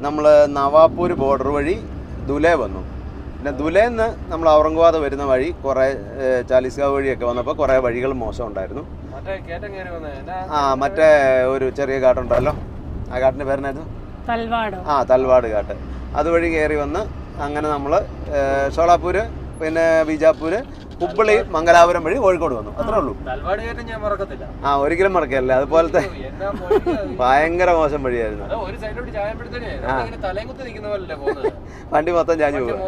[SPEAKER 2] നമ്മൾ നവാപൂർ ബോർഡർ വഴി ദുലൈ വന്നു. പിന്നെ ദുലൈന്ന് നമ്മൾ ഔറംഗാബാദ് വരുന്ന വഴി കുറേ ചാലിസ്ഗാവ് വഴിയൊക്കെ വന്നപ്പോൾ കുറേ വഴികൾ മോശം ഉണ്ടായിരുന്നു. മറ്റേ ഒരു ചെറിയ ഘാട്ടുണ്ടല്ലോ, ആ ഘാട്ടിൻ്റെ പേരെന്നായിരുന്നു? തൽവാട് ഘാട്ട്. അതുവഴി കയറി വന്ന് അങ്ങനെ നമ്മൾ ഷോളാപൂര്, പിന്നെ ബീജാപ്പൂര്, ഹുബ്ബളി, മംഗലാപുരം വഴി കോഴിക്കോട് വന്നു. അത്രേ ഉള്ളൂ. ഒരിക്കലും മറക്കല്ല. അതുപോലത്തെ ഭയങ്കര മോശം വഴിയായിരുന്നു. വണ്ടി മൊത്തം ചാഞ്ഞു പോകും.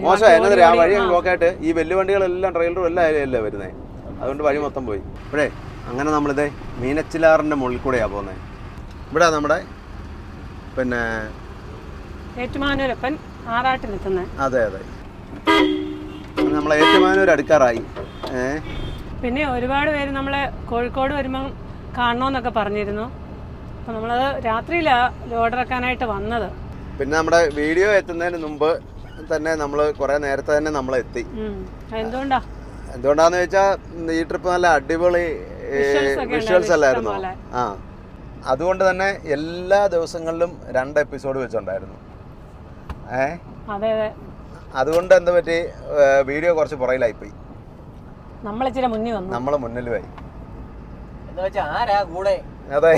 [SPEAKER 2] മോശമായി എന്നതിൽ ആ വഴി ബ്ലോക്കായിട്ട് ഈ വലിയ വണ്ടികളെല്ലാം ട്രെയിലറും എല്ലാം അതിലല്ലേ വരുന്നത്. അതുകൊണ്ട് വഴി മൊത്തം പോയി. ഇപ്പോഴേ അങ്ങനെ നമ്മളിത് മീനച്ചിലാറിൻ്റെ മുകളിൽ കൂടെയാണ് പോകുന്നത്. ഇവിടെ നമ്മുടെ പിന്നെ
[SPEAKER 1] ഏറ്റുമാനൂരപ്പൻ ആറാട്ടിലെത്തുന്നത്.
[SPEAKER 2] അതെ അതെ, നമ്മൾ ഏറ്റുമാനൂർ അടുക്കാറായി.
[SPEAKER 1] പിന്നെ ഒരുപാട് പേര് നമ്മളെ കോഴിക്കോട് വരുമ്പം കാണണമെന്നൊക്കെ പറഞ്ഞിരുന്നു. അപ്പം നമ്മളത് രാത്രിയിലാണ് ലോഡിറക്കാനായിട്ട് വന്നത്.
[SPEAKER 2] പിന്നെ നമ്മുടെ വീഡിയോ എത്തുന്നതിന് മുമ്പ് തന്നെ നമ്മൾ കുറേ നേരത്തെ തന്നെ നമ്മളെത്തി. എന്തുകൊണ്ടാന്ന് വെച്ചാൽ ഈ ട്രിപ്പ് നല്ല അടിപൊളി വിഷ്വൽസ് അല്ലായിരുന്നു. അതുകൊണ്ട് തന്നെ എല്ലാ ദിവസങ്ങളിലും 2 എപ്പിസോഡ് വെച്ചുണ്ടായിരുന്നു. അതുകൊണ്ട് എന്താ പറ്റി, വീഡിയോ കുറച്ച് പുറകിലായിപ്പോയി. നമ്മള് മുന്നിലുമായി. അതെ,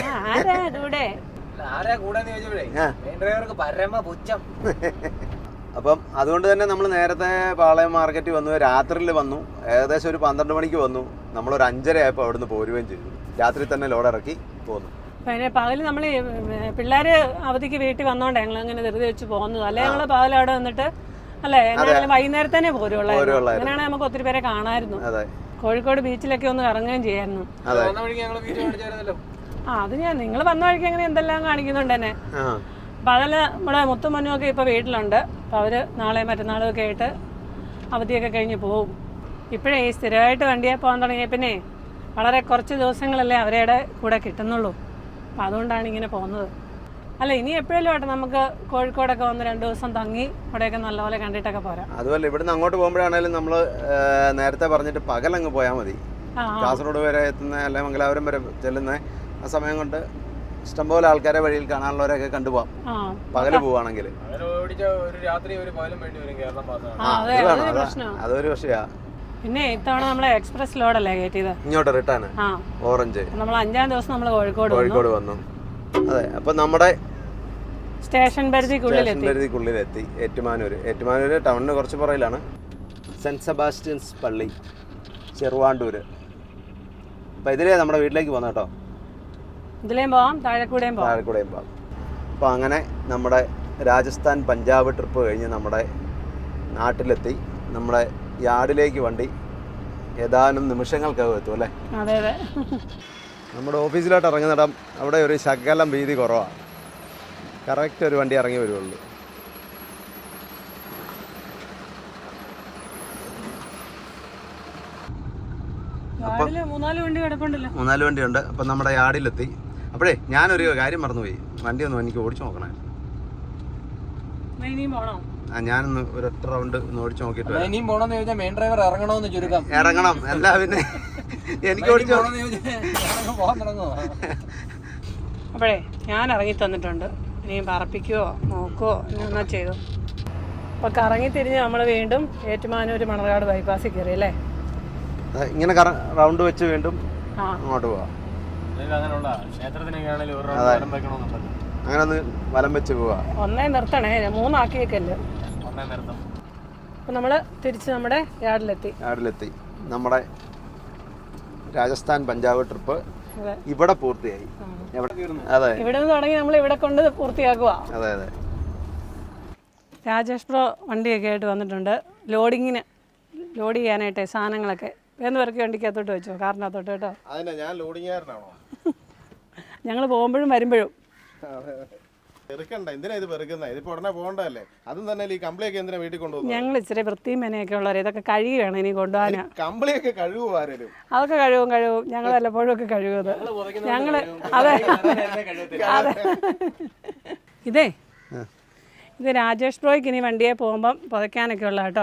[SPEAKER 2] അപ്പം അതുകൊണ്ട് തന്നെ നമ്മൾ നേരത്തെ പാളയം മാർക്കറ്റിൽ വന്നു, രാത്രിയിൽ വന്നു, ഏകദേശം ഒരു 12 മണിക്ക് വന്നു. നമ്മളൊരു 5:30 ആയപ്പോൾ അവിടുന്ന് പോരുകയും ചെയ്തു. രാത്രി തന്നെ ലോഡ് ഇറക്കി പോന്നു.
[SPEAKER 1] പിന്നെ പകല് നമ്മൾ പിള്ളേര് അവധിക്ക് വീട്ടിൽ വന്നോണ്ട് ഞങ്ങൾ അങ്ങനെ ധൃതി വെച്ച് പോകുന്നത്. അല്ലെ ഞങ്ങള് പകൽ അവിടെ വന്നിട്ട് അല്ലേ എന്നാലും വൈകുന്നേരം തന്നെ പോരുള്ളൂ. അങ്ങനെയാണെങ്കിൽ നമുക്ക് ഒത്തിരി പേരെ കാണാമായിരുന്നു. കോഴിക്കോട് ബീച്ചിലൊക്കെ ഒന്ന് ഇറങ്ങുകയും ചെയ്യായിരുന്നു. അത് നിങ്ങൾ വന്ന വഴിക്ക് അങ്ങനെ എന്തെല്ലാം കാണിക്കുന്നുണ്ട് തന്നെ. അപ്പൊ അതിൽ നമ്മുടെ മുത്തുമനുവൊക്കെ ഇപ്പൊ വീട്ടിലുണ്ട്. അപ്പൊ അവര് നാളെ മറ്റന്നാളും ഒക്കെ ആയിട്ട് അവധിയൊക്കെ കഴിഞ്ഞ് പോവും. ഇപ്പോഴേ ഈ സ്ഥിരമായിട്ട് വണ്ടിയെ പോകാൻ തുടങ്ങിയ പിന്നെ വളരെ കുറച്ച് ദിവസങ്ങളല്ലേ അവരുടെ കൂടെ കിട്ടുന്നുള്ളൂ. അപ്പം അതുകൊണ്ടാണ് ഇങ്ങനെ പോകുന്നത്. അല്ല, ഇനി എപ്പോഴും ആട്ടെ നമുക്ക് കോഴിക്കോടൊക്കെ വന്ന് 2 ദിവസം തങ്ങി അവിടെയൊക്കെ നല്ലപോലെ കണ്ടിട്ടൊക്കെ പോരാം.
[SPEAKER 2] അതുപോലെ ഇവിടുന്ന് അങ്ങോട്ട് പോകുമ്പോഴാണെങ്കിലും നമ്മൾ നേരത്തെ പറഞ്ഞിട്ട് പകലങ്ങ് പോയാൽ മതി. കാസർഗോഡ് വരെ എത്തുന്ന അല്ലെങ്കിൽ മംഗലാപുരം വരെ ചെല്ലുന്ന ആ സമയം കൊണ്ട് ഇഷ്ടംപോലെ ആൾക്കാരെ വഴിയിൽ കാണാനുള്ളവരെയൊക്കെ കണ്ടുപോകാം. പകല് പോവാണെങ്കിൽ അതൊരു വിഷയമാണ്.
[SPEAKER 1] പിന്നെ ഇത്തവണ നമ്മളെ എക്സ്പ്രസ് ലോഡല്ലേ കയറ്റിയത്
[SPEAKER 2] ഇങ്ങോട്ട് റിട്ടേൺ ഓറഞ്ച്.
[SPEAKER 1] നമ്മൾ 5-ാം ദിവസം നമ്മൾ കോഴിക്കോട്
[SPEAKER 2] വന്നു. അതെ, അപ്പൊ നമ്മുടെ
[SPEAKER 1] സ്റ്റേഷൻ
[SPEAKER 2] പരിധിക്കുള്ളിലെത്തി. ഏറ്റുമാനൂര് ടൗണിന് കുറച്ച് പുറയിലാണ്. സെന്റ് സെബാസ്റ്റ്യൻസ് പള്ളി, ചെറുവാണ്ടൂര്. അപ്പൊ ഇതിലേ നമ്മുടെ വീട്ടിലേക്ക് പോകാം കേട്ടോ.
[SPEAKER 1] ഇതിലേയും പോവാം, താഴെക്കൂടെയും
[SPEAKER 2] പോവാം. അപ്പൊ അങ്ങനെ നമ്മുടെ രാജസ്ഥാൻ പഞ്ചാബ് ട്രിപ്പ് കഴിഞ്ഞ് നമ്മുടെ നാട്ടിലെത്തി. നമ്മുടെ യാർഡിലേക്ക് വണ്ടി ഏതാനും നിമിഷങ്ങൾക്കകം എത്തും അല്ലേ?
[SPEAKER 1] അതെ അതെ.
[SPEAKER 2] നമ്മുടെ ഓഫീസിലോട്ട് ഇറങ്ങുന്നിടം അവിടെ ഒരു ശകലം വീതി കുറവാണ്. കറക്റ്റ് ഒരു വണ്ടി ഇറങ്ങി വരുള്ളൂ. മൂന്നാല് വണ്ടിയുണ്ട്. അപ്പം നമ്മുടെ യാർഡിലെത്തി. അപ്പോഴേ ഞാനൊരു കാര്യം മറന്നുപോയി. വണ്ടി ഒന്ന് എനിക്ക് ഓടിച്ചു നോക്കണേ. ഞാനൊന്ന് ഒരൊറ്റ റൗണ്ട് ഒന്ന് ഓടിച്ചു നോക്കിയിട്ട് ഇറങ്ങണം. അല്ല പിന്നെ എനിക്ക് ഓടിച്ചു.
[SPEAKER 1] അപ്പോഴേ ഞാൻ ഇറങ്ങി തന്നിട്ടുണ്ട്. ഇനി പറപ്പിക്കുകയോ നോക്കുകയോ എന്നാ ചെയ്തു. അപ്പൊ കറങ്ങി തിരിഞ്ഞ് നമ്മൾ വീണ്ടും ഏറ്റുമാനൂർ മണർകാട് ബൈപ്പാസിൽ കയറി അല്ലേ?
[SPEAKER 2] ഇങ്ങനെ റൗണ്ട് വെച്ച് വീണ്ടും അങ്ങോട്ട് പോവാം. അങ്ങനെ ഒന്ന് വലം വെച്ച് പോവാ.
[SPEAKER 1] ഒന്നേ നിർത്തണേ, 3 ആക്കിയേക്കല്ലേ. അപ്പൊ നമ്മള് തിരിച്ച് നമ്മുടെ യാർഡിലെത്തി. നമ്മുടെ രാജസ്ഥാൻ പഞ്ചാബ് ട്രിപ്പ് ഇവിടെ പൂർത്തിയായി. അതെ, ഇവിടെ നിന്ന് തുടങ്ങി നമ്മൾ ഇവിടെ കൊണ്ട് പൂർത്തിയാക്കുക. അതെ അതെ. രാജേഷ് ബ്രോ വണ്ടിയൊക്കെ ആയിട്ട് വന്നിട്ടുണ്ട്. ലോഡ് ചെയ്യാനായിട്ടേ സാധനങ്ങളൊക്കെ എന്ന് പേർക്ക് വണ്ടിക്കകത്തോട്ട് വെച്ചോ, കാറിനകത്തോട്ട് കേട്ടോ. ഞങ്ങൾ പോകുമ്പോഴും വരുമ്പോഴും ഞങ്ങൾ ഇച്ചിരി വൃത്തിയും മെനയൊക്കെ ഉള്ളവരെ ഇതൊക്കെ കഴുകി വേണം ഇനി കൊണ്ടുപോകാൻ. അതൊക്കെ കഴുകും. ഞങ്ങൾ വല്ലപ്പോഴും ഒക്കെ കഴുകുന്നത് ഞങ്ങള്. അതെ അതെ. ഇത് രാജേഷ് ബ്രോയ്ക്ക് ഇനി വണ്ടിയെ പോകുമ്പം പുതയ്ക്കാനൊക്കെ ഉള്ള കേട്ടോ.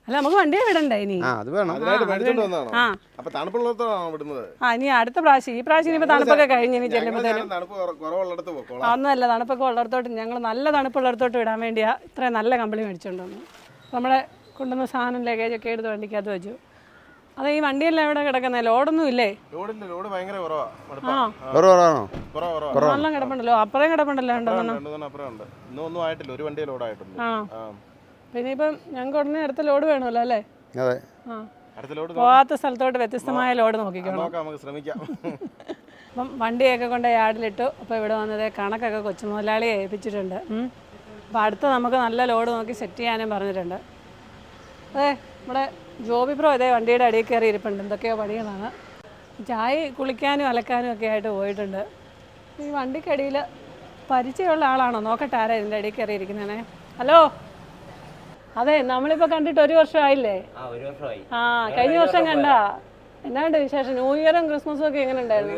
[SPEAKER 1] അല്ല നമുക്ക് വണ്ടിയെ വിടണ്ടേ ഇനി
[SPEAKER 2] ആ അത് വേണം.
[SPEAKER 4] അതിനായിട്ട് മേടിച്ചോണ്ട് വന്നതാണോ?
[SPEAKER 1] ആ
[SPEAKER 4] അപ്പൊ തണുപ്പുള്ളിടത്താണോ വിടുന്നത്?
[SPEAKER 1] ആ ഇനി അടുത്ത പ്രാവശ്യം, ഈ പ്രാവശ്യം ഇനിയിപ്പോൾ തണുപ്പൊക്കെ കഴിഞ്ഞ് ഇനി ചെല്ലുമ്പോഴത്തേനും
[SPEAKER 4] തണുപ്പ് കുറവുള്ളിടത്ത് പോക്കോളാം.
[SPEAKER 1] ഒന്നുമല്ല, തണുപ്പൊക്കെ ഉള്ളിടത്തോട്ട് ഞങ്ങൾ നല്ല തണുപ്പുള്ളിടത്തോട്ട് വിടാൻ വേണ്ടിയാ ഇത്രയും നല്ല കമ്പളി മേടിച്ചുകൊണ്ട് വന്നു. നമ്മളെ കൊണ്ടുവന്ന സാധനം ലഗേജൊക്കെ എടുത്ത് വണ്ടിക്കകത്ത് വെച്ചു. അത് ഈ വണ്ടിയെല്ലാം എവിടെ കിടക്കുന്നത്? ലോഡൊന്നും ഇല്ലേ?
[SPEAKER 4] ലോഡില്ല, ലോഡ് ഭയങ്കര കുറവാ.
[SPEAKER 1] ആ
[SPEAKER 2] കുറവാണോ?
[SPEAKER 1] നല്ല കിടപ്പുണ്ടല്ലോ, അപ്പുറം കിടപ്പുണ്ടല്ലോ ഉണ്ടെന്ന്.
[SPEAKER 4] അപ്പുറം ഉണ്ട്. ഇന്നൊന്നും ആയിട്ടില്ല, ഒരു വണ്ടിയെ ലോഡായിട്ടുണ്ട്.
[SPEAKER 1] ആ പിന്നെ ഇപ്പം ഞങ്ങൾക്ക് ഉടനെ അടുത്ത ലോഡ് വേണമല്ലോ അല്ലേ?
[SPEAKER 2] അതെ.
[SPEAKER 1] ആ
[SPEAKER 4] അടുത്ത ലോഡ്
[SPEAKER 1] പോകാത്ത സ്ഥലത്തോട്ട് വ്യത്യസ്തമായ ലോഡ് നോക്കിക്കോണം.
[SPEAKER 4] നോക്കാം, നമുക്ക് ശ്രമിക്കാം.
[SPEAKER 1] അപ്പം വണ്ടിയൊക്കെ കൊണ്ട് യാർഡിലിട്ടു. അപ്പോൾ ഇവിടെ വന്നത് കണക്കൊക്കെ കൊച്ചു മുതലാളിയെ ഏൽപ്പിച്ചിട്ടുണ്ട്. അപ്പോൾ അടുത്ത് നമുക്ക് നല്ല ലോഡ് നോക്കി സെറ്റ് ചെയ്യാനും പറഞ്ഞിട്ടുണ്ട്. അതെ, നമ്മുടെ ജോബി ബ്രോ ഇതേ വണ്ടിയുടെ അടിയിൽ കയറി ഇരിപ്പുണ്ട്. എന്തൊക്കെയോ പണികളാണ്. ചായ കുളിക്കാനും അലക്കാനും ഒക്കെ ആയിട്ട് പോയിട്ടുണ്ട്. ഈ വണ്ടിക്കടിയിൽ പരിചയമുള്ള ആളാണോ? നോക്കട്ടെ ആരാ ഇതിൻ്റെ അടിയിൽ കയറി ഇരിക്കുന്നേ. ഹലോ, അതെ നമ്മളിപ്പോൾ കണ്ടിട്ട് 1 വർഷമായില്ലേ? ആ കഴിഞ്ഞ വർഷം കണ്ടാ. എന്നാണ്ട് വിശേഷം? ന്യൂ ഇയറും ക്രിസ്മസും ഒക്കെ എങ്ങനെ ഉണ്ടായിരുന്നു?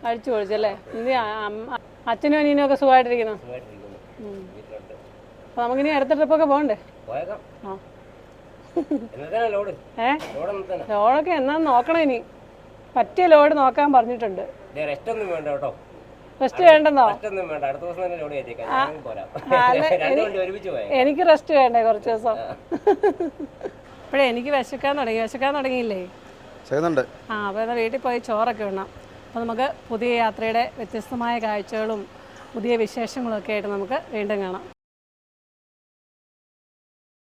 [SPEAKER 1] അടിച്ചു പൊളിച്ചല്ലേ? ഇനി അച്ഛനും അനിയനും ഒക്കെ സുഖമായിട്ടിരിക്കുന്നു. അപ്പോൾ നമുക്കിനി അടുത്ത ട്രിപ്പൊക്കെ പോകണ്ടേ? ആ ലോഡൊക്കെ എന്നാന്ന് നോക്കണം. ഇനി പറ്റിയ ലോഡ് നോക്കാൻ പറഞ്ഞിട്ടുണ്ട്. റെസ്റ്റ് വേണ്ടെന്നോ? എനിക്ക് റെസ്റ്റ് വേണ്ടേ കുറച്ച് ദിവസം? ഇപ്പോഴേ എനിക്ക് വിശക്കാൻ തുടങ്ങിയില്ലേ? ആ അപ്പോൾ എന്നാൽ വീട്ടിൽ പോയി ചോറൊക്കെ വേണം. അപ്പോൾ നമുക്ക് പുതിയ യാത്രയുടെ വ്യത്യസ്തമായ കാഴ്ചകളും പുതിയ വിശേഷങ്ങളും ഒക്കെ ആയിട്ട് നമുക്ക് വീണ്ടും കാണാം.